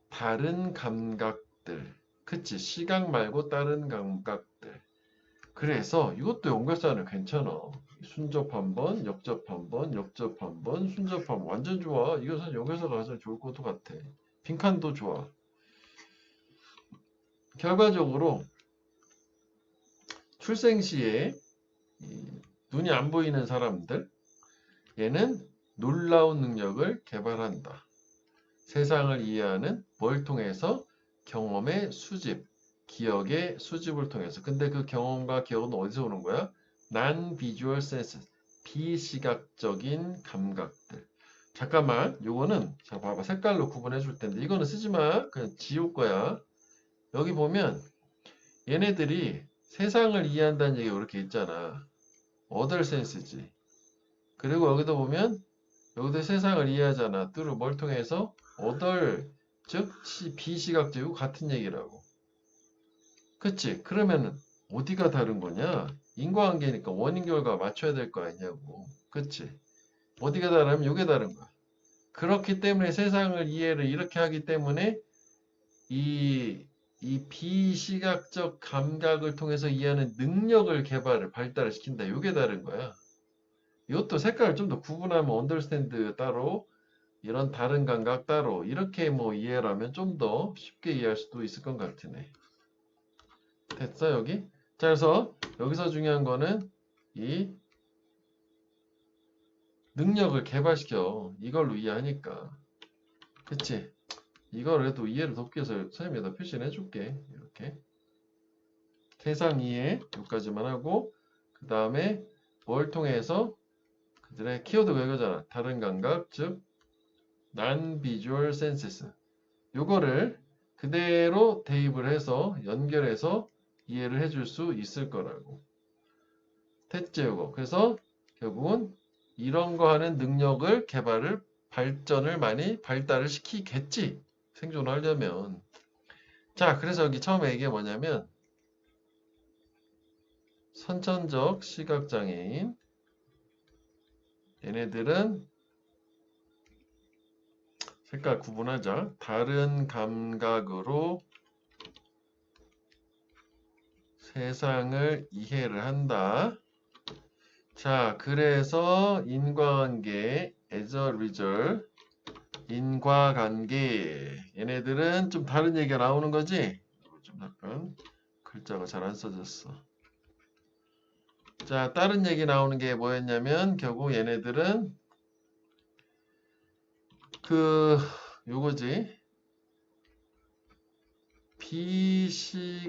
다른 감각들. 그치? 시각 말고 다른 감각들. 그래서 이것도 연결사는 괜찮아. 순접 한 번, 역접 한 번, 역접 한 번, 순접 한 번. 완전 좋아. 이것은 연결사가 가장 좋을 것도 같아. 빈칸도 좋아. 결과적으로 출생 시에 눈이 안 보이는 사람들, 얘는 놀라운 능력을 개발한다. 세상을 이해하는 뭘 통해서? 경험의 수집, 기억의 수집을 통해서. 근데 그 경험과 기억은 어디서 오는 거야? Non-visual senses, 비시각적인 감각들. 잠깐만, 요거는 자 봐봐, 색깔로 구분해 줄 텐데 이거는 쓰지 마. 그냥 지울 거야. 여기 보면 얘네들이 세상을 이해한다는 얘기가 이렇게 있잖아. other sense지. 그리고 여기도 보면 여기도 세상을 이해하잖아. 뚜루 뭘 통해서? other, 즉 비시각적이고 같은 얘기라고. 그치? 그러면은 어디가 다른 거냐? 인과관계니까 원인 결과 맞춰야 될 거 아니냐고. 그치? 어디가 다르면 이게 다른 거야. 그렇기 때문에 세상을 이해를 이렇게 하기 때문에 이, 이 비시각적 감각을 통해서 이해하는 능력을 개발을 발달을 시킨다. 이게 다른 거야. 이것도 색깔을 좀 더 구분하면 understand 따로 이런 다른 감각 따로 이렇게 뭐 이해를 하면 좀 더 쉽게 이해할 수도 있을 것 같으네. 됐어 여기? 자 그래서 여기서 중요한 거는 이 능력을 개발시켜. 이걸로 이해하니까. 그치? 이걸 해도 이해를 돕기 위해서 선생님이 다 표시를 해줄게. 이렇게. 세상 이해 여기까지만 하고 그 다음에 뭘 통해서 그들의 키워드가 이거잖아. 다른 감각 즉 non-visual senses. 요거를 그대로 대입을 해서 연결해서 이해를 해줄 수 있을 거라고. 됐죠 요거. 그래서 결국은 이런 거 하는 능력을 개발을 발전을 많이 발달을 시키겠지. 생존하려면. 자 그래서 여기 처음에 이게 뭐냐면 선천적 시각장애인 얘네들은 색깔 구분하자. 다른 감각으로 세상을 이해를 한다. 자, 그래서 인과관계, as a result, 인과관계. 얘네들은 좀 다른 얘기가 나오는 거지? 좀 약간 글자가 잘 안 써졌어. 자, 다른 얘기 나오는 게 뭐였냐면, 결국 얘네들은 요거지. 비시각적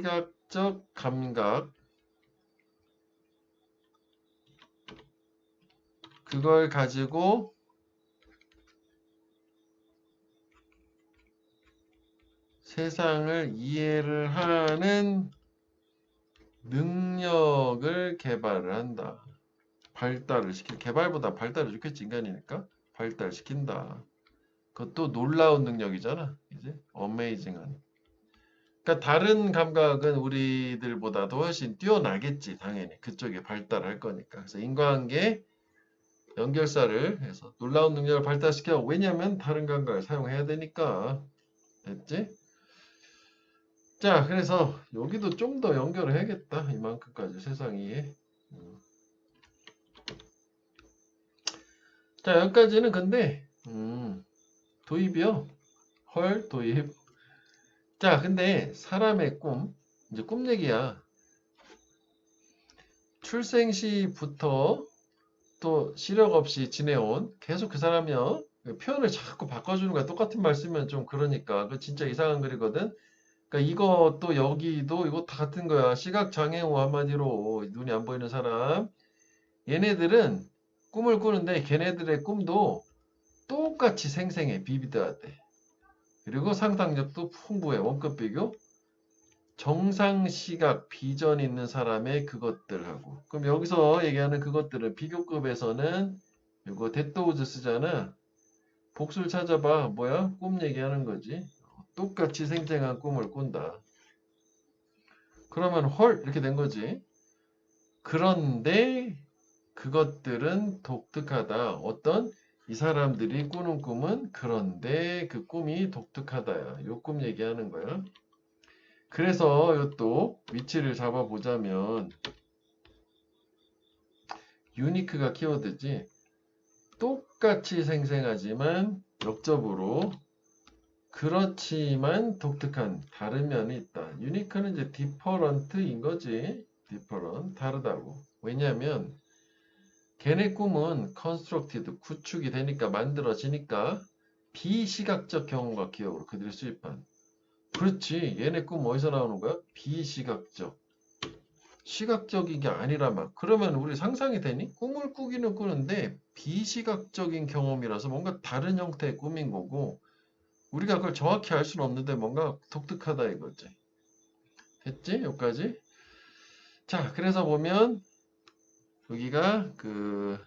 감각. 그걸 가지고 세상을 이해를 하는 능력을 개발을 한다. 발달을 개발보다 발달을 좋겠지, 인간이니까. 발달시킨다. 그것도 놀라운 능력이잖아. 이제 어메이징한. 그러니까 다른 감각은 우리들보다도 훨씬 뛰어나겠지, 당연히. 그쪽에 발달할 거니까. 그래서 인과관계 연결사를 해서 놀라운 능력을 발달시켜. 왜냐면 다른 감각을 사용해야 되니까. 됐지? 자, 그래서 여기도 좀 더 연결을 해야겠다. 이만큼까지 세상이. 자, 여기까지는 근데 도입이요. 헐, 도입. 자, 근데 사람의 꿈, 이제 꿈 얘기야. 출생 시부터 또 시력 없이 지내온 계속 그 사람이요. 표현을 자꾸 바꿔주는 거야. 똑같은 말 쓰면 좀 그러니까. 그 진짜 이상한 글이거든. 그러니까 이것도 여기도 이거 다 같은 거야. 시각장애우 한마디로 눈이 안 보이는 사람. 얘네들은 꿈을 꾸는데 걔네들의 꿈도 똑같이 생생해. 비비드하대. 그리고 상상력도 풍부해. 원급 비교. 정상 시각 비전 있는 사람의 그것들하고. 그럼 여기서 얘기하는 그것들은 비교급에서는 이거 데토우즈 쓰잖아. 복수를 찾아봐. 뭐야? 꿈 얘기하는 거지. 똑같이 생생한 꿈을 꾼다. 그러면 헐 이렇게 된 거지. 그런데 그것들은 독특하다. 어떤 이 사람들이 꾸는 꿈은 그런데 그 꿈이 독특하다야. 요 꿈 얘기하는 거야. 그래서 이것도 위치를 잡아보자면 유니크가 키워드지. 똑같이 생생하지만 역접으로 그렇지만 독특한 다른 면이 있다. 유니크는 이제 디퍼런트인 거지. 디퍼런트 다르다고. 왜냐하면 걔네 꿈은 컨스트럭티드 구축이 되니까 만들어지니까 비시각적 경험과 기억으로 그들이 수입한. 그렇지. 얘네 꿈 어디서 나오는 거야? 비시각적. 시각적인 게 아니라 막. 그러면 우리 상상이 되니? 꿈을 꾸기는 꾸는데 비시각적인 경험이라서 뭔가 다른 형태의 꿈인 거고 우리가 그걸 정확히 알 수는 없는데 뭔가 독특하다 이거지. 됐지? 여기까지? 자, 그래서 보면 여기가 그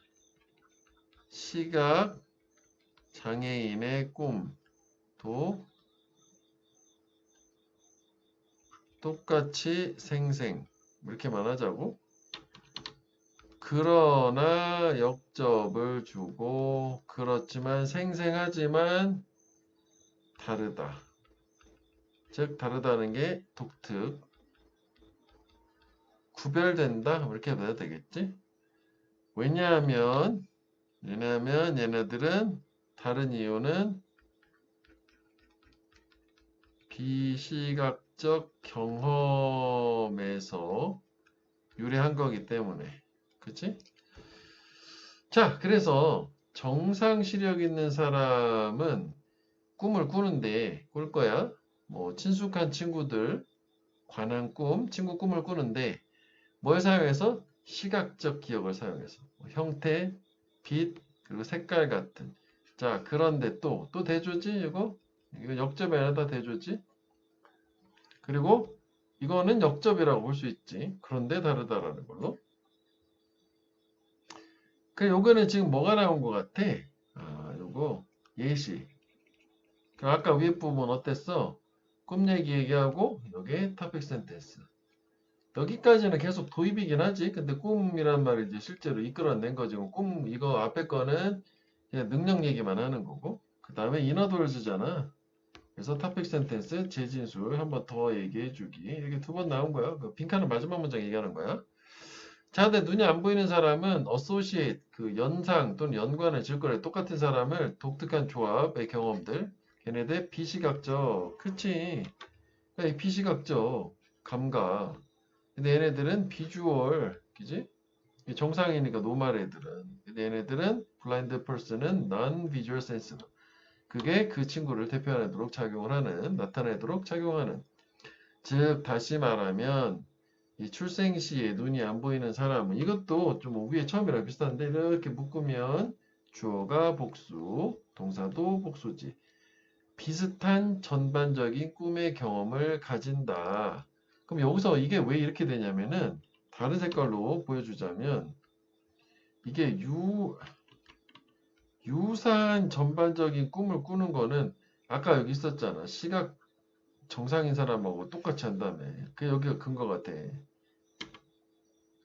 시각 장애인의 꿈도 똑같이 생생 이렇게만 하자고. 그러나 역접을 주고 그렇지만 생생하지만 다르다. 즉 다르다는 게 독특 구별된다 이렇게 봐야 되겠지. 왜냐하면 얘네들은 다른 이유는 비시각적 경험에서 유래한 거기 때문에. 그치? 자, 그래서 정상 시력 있는 사람은 꿈을 꾸는데, 꿀 거야. 뭐, 친숙한 친구들, 관한 꿈, 친구 꿈을 꾸는데, 뭘 사용해서? 시각적 기억을 사용해서. 뭐 형태, 빛, 그리고 색깔 같은. 자, 그런데 또 대조지, 이거? 이거 역접이 아니라 대조지? 그리고 이거는 역접이라고 볼 수 있지. 그런데 다르다라는 걸로. 그 요거는 지금 뭐가 나온 것 같아? 아, 요거 예시. 그 아까 위에 부분 어땠어? 꿈 얘기하고 요게 토픽 센텐스. 여기까지는 계속 도입이긴 하지. 근데 꿈이란 말이 이제 실제로 이끌어낸 거지. 꿈, 이거 앞에 거는 그냥 능력 얘기만 하는 거고. 그 다음에 이너돌즈잖아. 그래서 topic sentence, 재진술 한 번 더 얘기해 주기. 이렇게 두 번 나온 거야. 그 빈칸은 마지막 문장 얘기하는 거야. 자, 근데 눈이 안 보이는 사람은 associate, 그 연상 또는 연관을 지을 거래. 똑같은 사람을 독특한 조합의 경험들. 걔네들 비시각적. 그치? 그러니까 이 비시각적 감각. 근데 얘네들은 비주얼, 그지? 정상이니까 노말 애들은. 근데 얘네들은 블라인드 퍼슨은 non visual sense. 그게 그 친구를 대표하도록 작용을 하는, 나타내도록 작용하는. 즉, 다시 말하면 이 출생 시에 눈이 안 보이는 사람은 이것도 좀 위에 처음이랑 비슷한데 이렇게 묶으면 주어가 복수, 동사도 복수지. 비슷한 전반적인 꿈의 경험을 가진다. 그럼 여기서 이게 왜 이렇게 되냐면은 다른 색깔로 보여주자면 이게 유사한 전반적인 꿈을 꾸는 거는 아까 여기 있었잖아. 시각 정상인 사람하고 똑같이 한다며. 그 여기가 근거 같아.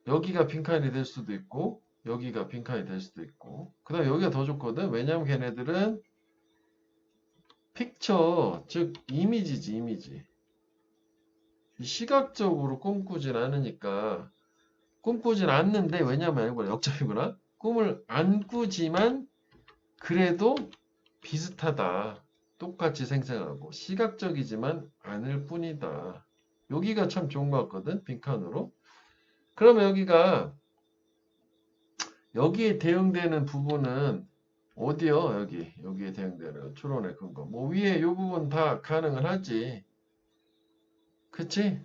여기가 빈칸이 될 수도 있고 여기가 빈칸이 될 수도 있고 그 다음에 여기가 더 좋거든. 왜냐면 걔네들은 픽처, 즉 이미지지 이미지. 시각적으로 꿈꾸진 않으니까 꿈꾸진 않는데 왜냐면 이거 역접이구나. 꿈을 안 꾸지만 그래도 비슷하다. 똑같이 생생하고 시각적이지만 않을 뿐이다. 여기가 참 좋은 것 같거든. 빈칸으로. 그러면 여기에 대응되는 부분은 어디요? 여기에 대응되는 추론의 근거. 뭐 위에 이 부분 다 가능은 하지. 그치?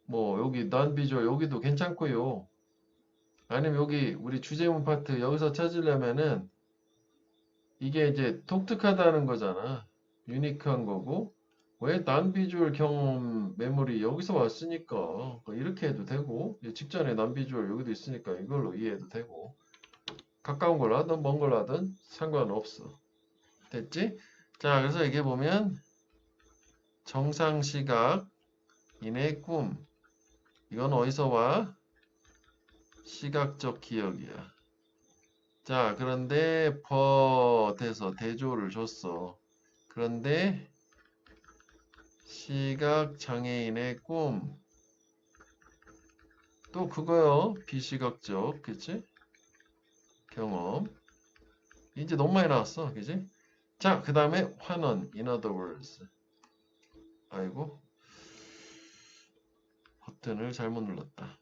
뭐 여기 non-visual 여기도 괜찮고요. 아니면 여기 우리 주제문 파트 여기서 찾으려면은 이게 이제 독특하다는 거잖아. 유니크한 거고. 왜 non-visual 경험 메모리 여기서 왔으니까 이렇게 해도 되고 직전에 non-visual 여기도 있으니까 이걸로 이해해도 되고 가까운 걸로 하든 먼 걸로 하든 상관없어. 됐지? 자, 그래서 이게 보면 정상시각 인의 꿈. 이건 어디서 와? 시각적 기억이야. 자, 그런데 돼서 대조를 줬어. 그런데 시각장애인의 꿈. 또 그거요. 비시각적, 그치? 경험. 이제 너무 많이 나왔어, 그치? 자, 그 다음에 환원, in other words. 아이고, 버튼을 잘못 눌렀다.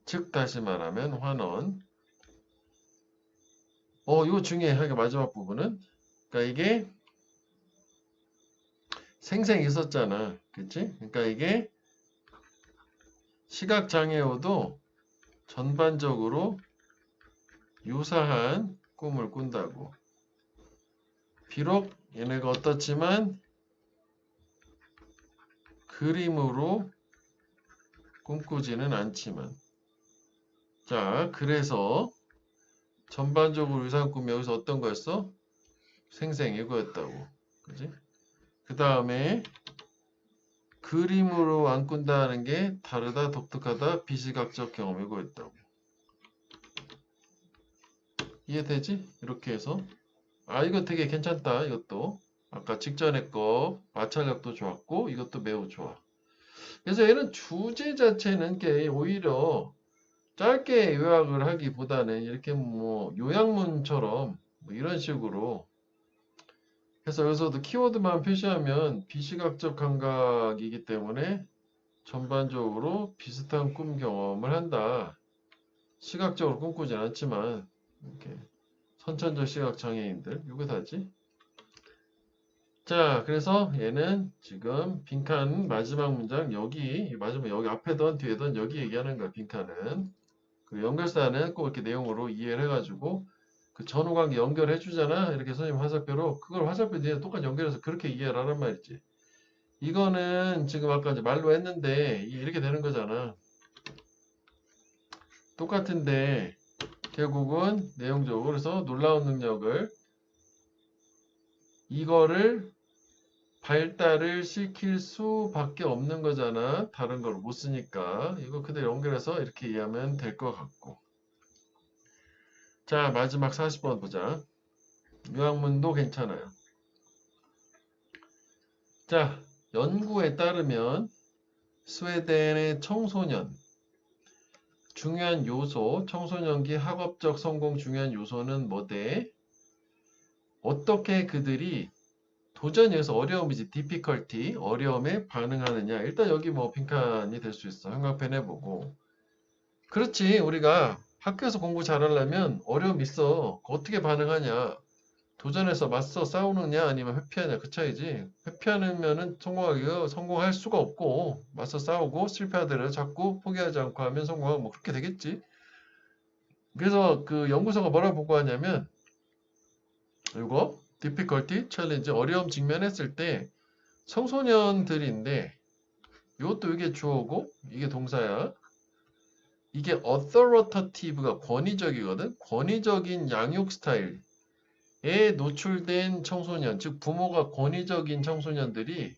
즉, 다시 말하면 환원. 이거 중요해. 마지막 부분은. 그러니까 이게 생생 있었잖아. 그치? 그러니까 이게 시각장애우도 전반적으로 유사한 꿈을 꾼다고. 비록 얘네가 어떻지만 그림으로 꿈꾸지는 않지만. 자, 그래서 전반적으로 유사한 꿈이 여기서 어떤 거였어? 생생 이거였다고. 그지? 그 다음에 그림으로 안 꾼다는 게 다르다, 독특하다, 비시각적 경험 이거였다고. 이해되지? 이렇게 해서 이거 되게 괜찮다. 이것도 아까 직전에 거 마찰력도 좋았고 이것도 매우 좋아. 그래서 얘는 주제 자체는 게 오히려 짧게 요약을 하기보다는 이렇게 뭐 요약문처럼 뭐 이런 식으로 해서 여기서도 키워드만 표시하면 비시각적 감각이기 때문에 전반적으로 비슷한 꿈 경험을 한다. 시각적으로 꿈꾸진 않지만 이렇게 선천적 시각 장애인들 이거 다지. 자, 그래서 얘는 지금 빈칸 마지막 문장 마지막 여기 앞에든 뒤에든 여기 얘기하는 거야. 빈칸은 그 연결사는 꼭 이렇게 내용으로 이해를 해가지고 그 전후관계 연결해 주잖아. 이렇게 선생님 화살표로 그걸 화살표 뒤에 똑같이 연결해서 그렇게 이해를 하란 말이지. 이거는 지금 아까 이제 말로 했는데 이렇게 되는 거잖아. 똑같은데 결국은 내용적으로 그래서 놀라운 능력을 이거를 발달을 시킬 수밖에 없는 거잖아. 다른 걸 못 쓰니까. 이거 그대로 연결해서 이렇게 이해하면 될 것 같고. 자, 마지막 40번 보자. 요약문도 괜찮아요. 자, 연구에 따르면 스웨덴의 청소년 중요한 요소, 청소년기 학업적 성공 중요한 요소는 뭐대? 어떻게 그들이 도전에서 어려움이지, difficulty, 어려움에 반응하느냐. 일단 여기 뭐 빈칸이 될 수 있어. 형광펜 해보고. 그렇지, 우리가 학교에서 공부 잘하려면 어려움 있어. 어떻게 반응하냐. 도전해서 맞서 싸우느냐 아니면 회피하냐, 그 차이지. 회피하면은 성공할 수가 없고, 맞서 싸우고 실패하더라도 자꾸 포기하지 않고 하면 성공하고 뭐 그렇게 되겠지. 그래서 그 연구소가 뭐라고 보고하냐면 이거 difficulty, challenge, 어려움 직면했을 때 청소년들인데 이것도 이게 주어고 이게 동사야. 이게 authoritative가 권위적이거든. 권위적인 양육 스타일에 노출된 청소년, 즉 부모가 권위적인 청소년들이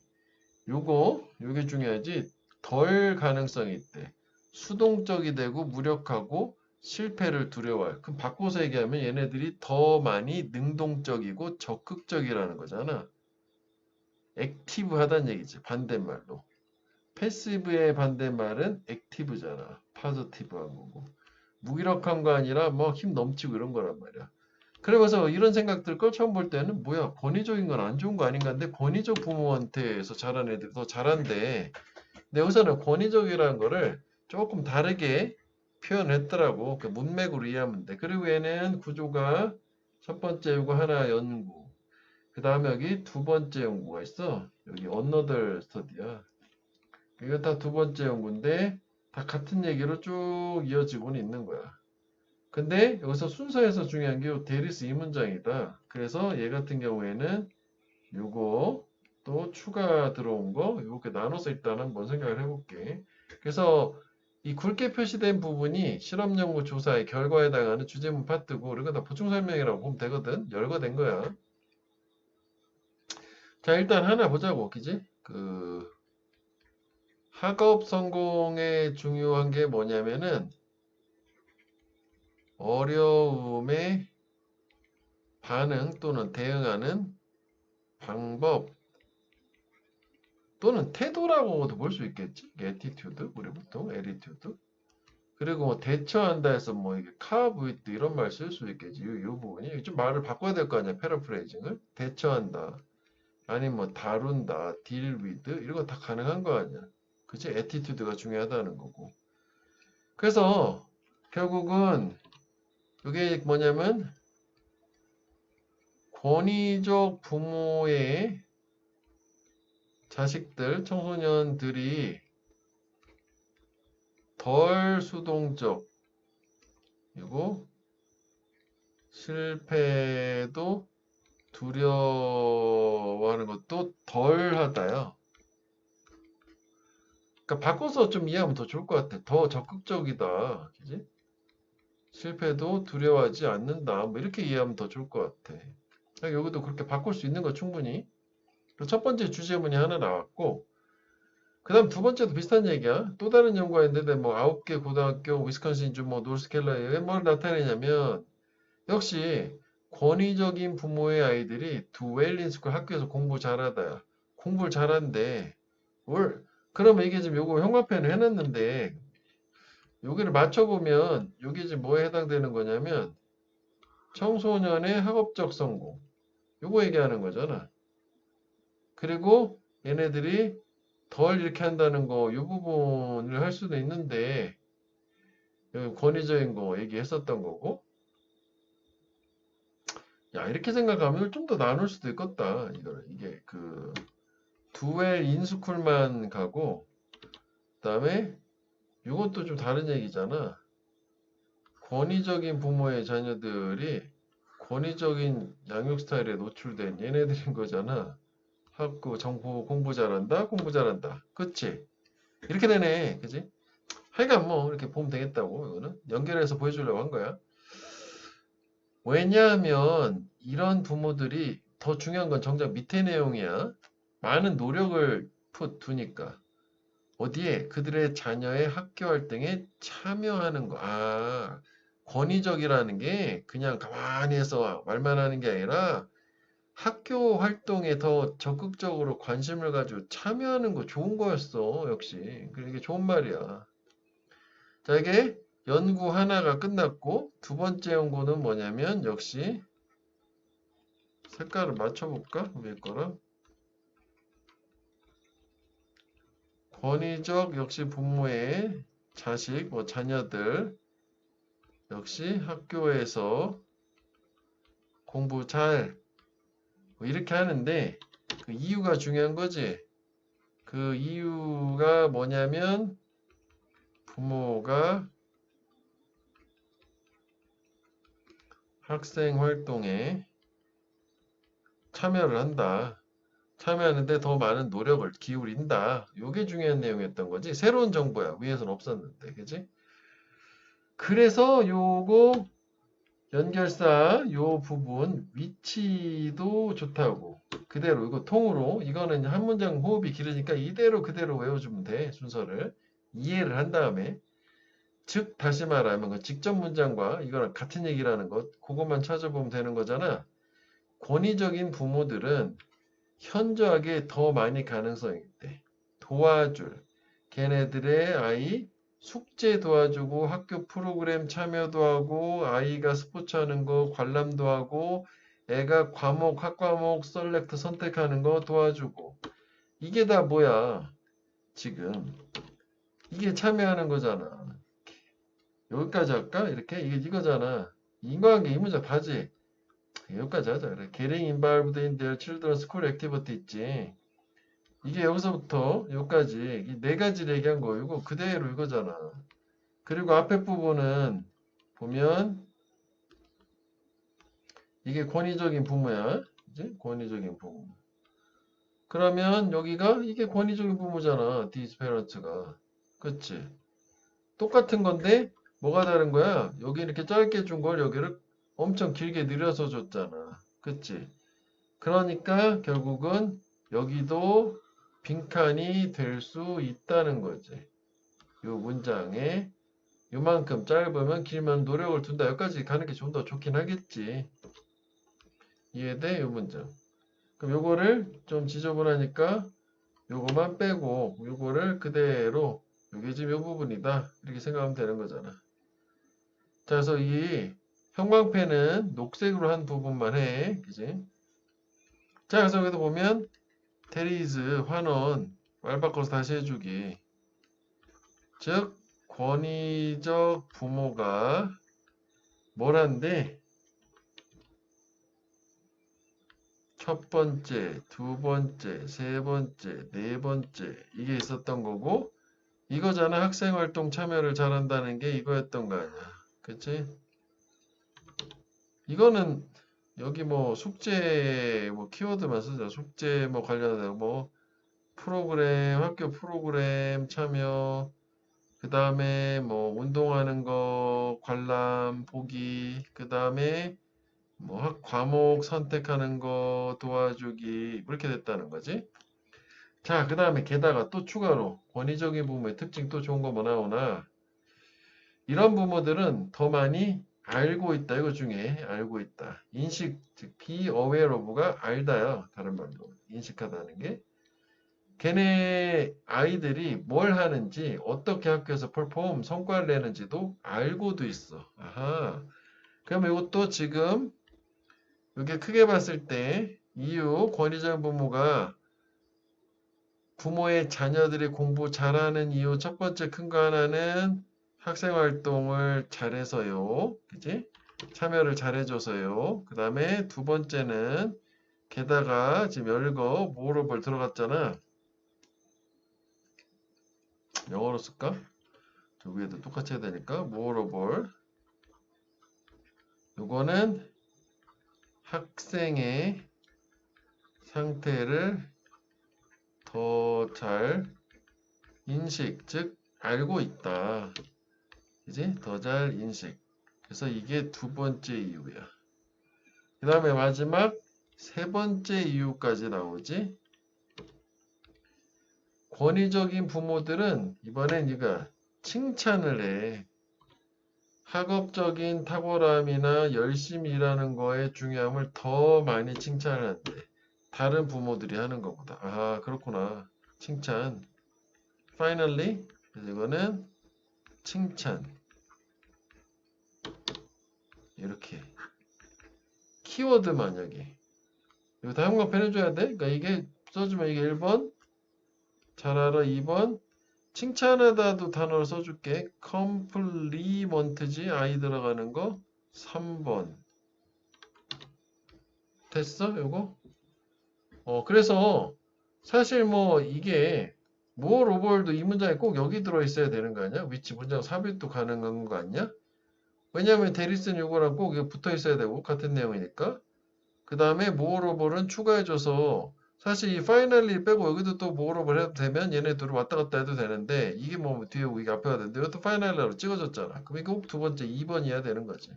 요게 중요하지. 덜 가능성이 있대. 수동적이 되고 무력하고 실패를 두려워해. 그럼 바꿔서 얘기하면 얘네들이 더 많이 능동적이고 적극적이라는 거잖아. 액티브하다는 얘기지. 반대말로. 패시브의 반대말은 액티브잖아. 파저티브한 거고. 무기력한 거 아니라 뭐 힘 넘치고 이런 거란 말이야. 그러면서 이런 생각 들 걸 처음 볼 때는 뭐야, 권위적인 건 안 좋은 거 아닌가. 근데 권위적 부모한테서 자란 애들이 더 잘한대. 근데 여기서는 권위적이라는 거를 조금 다르게 표현했더라고. 그 문맥으로 이해하면 돼. 그리고 얘는 구조가 첫 번째 요거 하나 연구. 그 다음에 여기 두 번째 연구가 있어. 여기 another study야. 이거 다 두 번째 연구인데 다 같은 얘기로 쭉 이어지고는 있는 거야. 근데 여기서 순서에서 중요한 게 대리스 이 문장이다. 그래서 얘 같은 경우에는 요거 또 추가 들어온 거 이렇게 나눠서 일단 한번 생각을 해볼게. 그래서 이 굵게 표시된 부분이 실험 연구 조사의 결과에 해당하는 주제문 파트고 이거 다 보충 설명이라고 보면 되거든. 열거된 거야. 자, 일단 하나 보자고. 그지? 그 학업 성공에 중요한 게 뭐냐면은 어려움에 반응 또는 대응하는 방법 또는 태도라고도 볼 수 있겠지. attitude, 우리 보통 attitude. 그리고 뭐 대처한다 해서 뭐 이게 carve with 이런 말 쓸 수 있겠지. 요 부분이 좀 말을 바꿔야 될 거 아니야. 패러프레이징을 대처한다. 아니면 뭐 다룬다, deal with 이런 거 다 가능한 거 아니야. 그치? attitude가 중요하다는 거고. 그래서 결국은 이게 뭐냐면 권위적 부모의 자식들, 청소년들이 덜 수동적, 그리고 실패도 두려워하는 것도 덜 하다요. 그러니까 바꿔서 좀 이해하면 더 좋을 것 같아. 더 적극적이다. 그지? 실패도 두려워하지 않는다. 뭐 이렇게 이해하면 더 좋을 것 같아. 여기도 그렇게 바꿀 수 있는 거 충분히. 첫 번째 주제문이 하나 나왔고, 그 다음 두 번째도 비슷한 얘기야. 또 다른 연구가 있는데, 뭐, 9개 고등학교, 위스콘신주, 뭐, 노스캐롤라이나에 뭘 나타내냐면, 역시, 권위적인 부모의 아이들이 두웰린스쿨 학교에서 공부 잘하다. 공부를 잘한대. 그러면 이게 지금 요거 형광펜을 해놨는데, 여기를 맞춰보면, 요게 지금 뭐에 해당되는 거냐면, 청소년의 학업적 성공. 요거 얘기하는 거잖아. 그리고 얘네들이 덜 이렇게 한다는 거, 이 부분을 할 수도 있는데, 여기 권위적인 거 얘기했었던 거고, 야, 이렇게 생각하면 좀 더 나눌 수도 있겠다. 이게 두웰 인스쿨만 가고, 그 다음에 이것도 좀 다른 얘기잖아. 권위적인 부모의 자녀들이 권위적인 양육 스타일에 노출된 얘네들인 거잖아. 학교 정보 공부 잘한다, 공부 잘한다. 그치? 이렇게 되네. 그치? 하여간 뭐 이렇게 보면 되겠다고. 이거는 연결해서 보여주려고 한 거야. 왜냐하면 이런 부모들이 더 중요한 건 정작 밑에 내용이야. 많은 노력을 두니까. 어디에? 그들의 자녀의 학교 활동에 참여하는 거. 아, 권위적이라는 게 그냥 가만히 해서 말만 하는 게 아니라 학교 활동에 더 적극적으로 관심을 가지고 참여하는 거 좋은 거였어, 역시. 그래, 이게 좋은 말이야. 자, 이게 연구 하나가 끝났고, 두 번째 연구는 뭐냐면, 역시 색깔을 맞춰볼까? 위에 거랑. 권위적 역시 부모의 자식, 뭐 자녀들, 역시 학교에서 공부 잘, 뭐 이렇게 하는데, 그 이유가 중요한 거지. 그 이유가 뭐냐면, 부모가 학생 활동에 참여를 한다. 참여하는데 더 많은 노력을 기울인다. 요게 중요한 내용이었던 거지. 새로운 정보야. 위에서는 없었는데. 그지? 그래서 요거 연결사 요 부분 위치도 좋다고. 그대로 이거 통으로 이거는 한 문장 호흡이 길으니까 이대로 그대로 외워주면 돼. 순서를. 이해를 한 다음에 즉 다시 말하면 그 직접 문장과 이거랑 같은 얘기라는 것 그것만 찾아보면 되는 거잖아. 권위적인 부모들은 현저하게 더 많이 가능성이 있대. 도와줄. 걔네들의 아이 숙제 도와주고 학교 프로그램 참여도 하고 아이가 스포츠 하는 거 관람도 하고 애가 과목 학과목 셀렉트 선택하는 거 도와주고 이게 다 뭐야 지금 이게 참여하는 거잖아. 여기까지 할까? 이렇게 이게 이거잖아. 인과관계 이 문제 다지. 여기까지 하자. 그래. Getting involved in their children's school activity 있지. 이게 여기서부터 여기까지 이 네 가지를 얘기한 거 이거 그대로 이거잖아. 그리고 앞에 부분은 보면 이게 권위적인 부모야. 이제 권위적인 부모. 그러면 여기가 이게 권위적인 부모잖아. these parents가. 그치? 똑같은 건데 뭐가 다른 거야? 여기 이렇게 짧게 준 걸 여기를 엄청 길게 늘려서 줬잖아. 그치? 그러니까 결국은 여기도 빈칸이 될 수 있다는 거지. 요 문장에 요만큼 짧으면 길면 노력을 둔다. 여기까지 가는 게 좀 더 좋긴 하겠지. 이해돼? 요 문장. 그럼 요거를 좀 지저분하니까 요거만 빼고 요거를 그대로 요게 지금 요 부분이다. 이렇게 생각하면 되는 거잖아. 자, 그래서 이 형광펜은 녹색으로 한 부분만 해. 그지? 자, 그래서 여기도 보면 테리즈 환원 말 바꿔서 다시 해주기. 즉 권위적 부모가 뭐란데 첫 번째, 두 번째, 세 번째, 네 번째 이게 있었던 거고 이거잖아. 학생활동 참여를 잘한다는 게 이거였던 거 아니야. 그치? 이거는 여기 뭐 숙제 뭐 키워드만 쓰자. 숙제 뭐 관련해서 뭐 프로그램, 학교 프로그램 참여 그 다음에 뭐 운동하는 거 관람 보기 그 다음에 뭐 과목 선택하는 거 도와주기 이렇게 됐다는 거지. 자, 그 다음에 게다가 또 추가로 권위적인 부모의 특징 또 좋은 거 뭐 나오나 이런 부모들은 더 많이 알고 있다. 이거 중에 알고 있다. 인식, 즉 be aware of가 알다요. 다른 말로 인식하다는 게. 걔네 아이들이 뭘 하는지 어떻게 학교에서 perform 성과를 내는지도 알고도 있어. 아하. 그럼 이것도 지금 이게 크게 봤을 때 이유 권위적 부모가 부모의 자녀들이 공부 잘하는 이유 첫 번째 큰 거 하나는 학생 활동을 잘해서요. 그지? 참여를 잘해줘서요. 그 다음에 두 번째는 게다가 지금 열거 모어로벌 들어갔잖아. 영어로 쓸까? 저 위에도 똑같이 해야 되니까 모어로벌 요거는 학생의 상태를 더 잘 인식, 즉 알고 있다. 이제 더 잘 인식. 그래서 이게 두 번째 이유야. 그 다음에 마지막 세 번째 이유까지 나오지. 권위적인 부모들은 이번엔 이거 칭찬을 해. 학업적인 탁월함이나 열심히 일하는 거의 중요함을 더 많이 칭찬을 한대. 다른 부모들이 하는 것보다. 아, 그렇구나. 칭찬. Finally, 이거는 칭찬. 이렇게. 키워드 만약에. 이거 다 형광펜 해줘야 돼? 그러니까 이게 써주면 이게 1번. 잘 알아. 2번. 칭찬하다도 단어를 써줄게. 컴플리먼트지. I 들어가는 거. 3번. 됐어? 요거? 그래서 사실 뭐 이게 more over도 이 문장에 꼭 여기 들어있어야 되는 거 아니야? which 문장 삽입도 가능한 거 아니야? 왜냐하면 대리슨 요거랑 꼭 이거 붙어 있어야 되고 같은 내용이니까. 그 다음에 more over는 추가해줘서 사실 이 finally 빼고 여기도 또 more over 해도 되면 얘네 둘을 왔다 갔다 해도 되는데 이게 뭐 뒤에 오고 이게 앞에 가는데 이것도 finally로 찍어줬잖아. 그럼 이거 꼭 두 번째 2번이어야 되는 거지.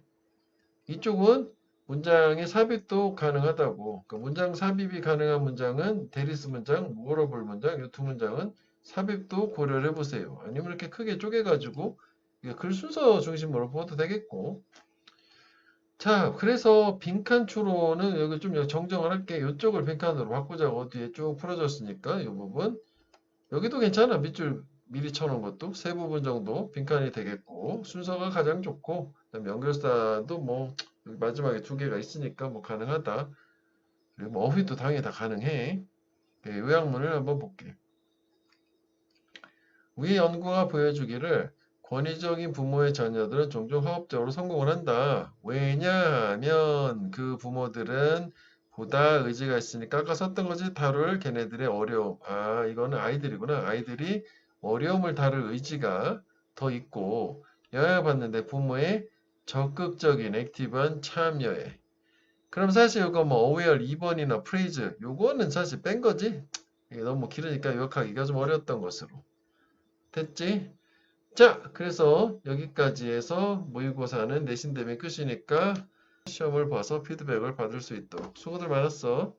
이쪽은 문장의 삽입도 가능하다고. 그 문장 삽입이 가능한 문장은 대리스 문장, more over 문장, 이 두 문장은 삽입도 고려를 해보세요. 아니면 이렇게 크게 쪼개가지고 글 순서 중심으로 보도 되겠고. 자, 그래서 빈칸 추론은 여기 좀 정정을 할게. 이쪽을 빈칸으로 바꾸자고. 뒤에 쭉 풀어졌으니까 이 부분. 여기도 괜찮아. 밑줄 미리 쳐놓은 것도 세 부분 정도 빈칸이 되겠고 순서가 가장 좋고 그다음에 연결사도 뭐 여기 마지막에 두 개가 있으니까 뭐 가능하다. 그리고 뭐 어휘도 당연히 다 가능해. 네, 요약문을 한번 볼게. 위 연구가 보여주기를 권위적인 부모의 자녀들은 종종 학업적으로 성공을 한다. 왜냐하면 그 부모들은 보다 의지가 있으니까 아까 썼던 거지 다룰 걔네들의 어려움. 아, 이거는 아이들이구나. 아이들이 어려움을 다룰 의지가 더 있고 영향을 받는데 부모의 적극적인 액티브한 참여에. 그럼 사실 이거 뭐 어웨어 2번이나 프레이즈 요거는 사실 뺀 거지. 이게 너무 길으니까 요약하기가 좀 어려웠던 것으로. 됐지? 자, 그래서 여기까지 해서 모의고사는 내신 대비 끝이니까 시험을 봐서 피드백을 받을 수 있도록 수고들 많았어.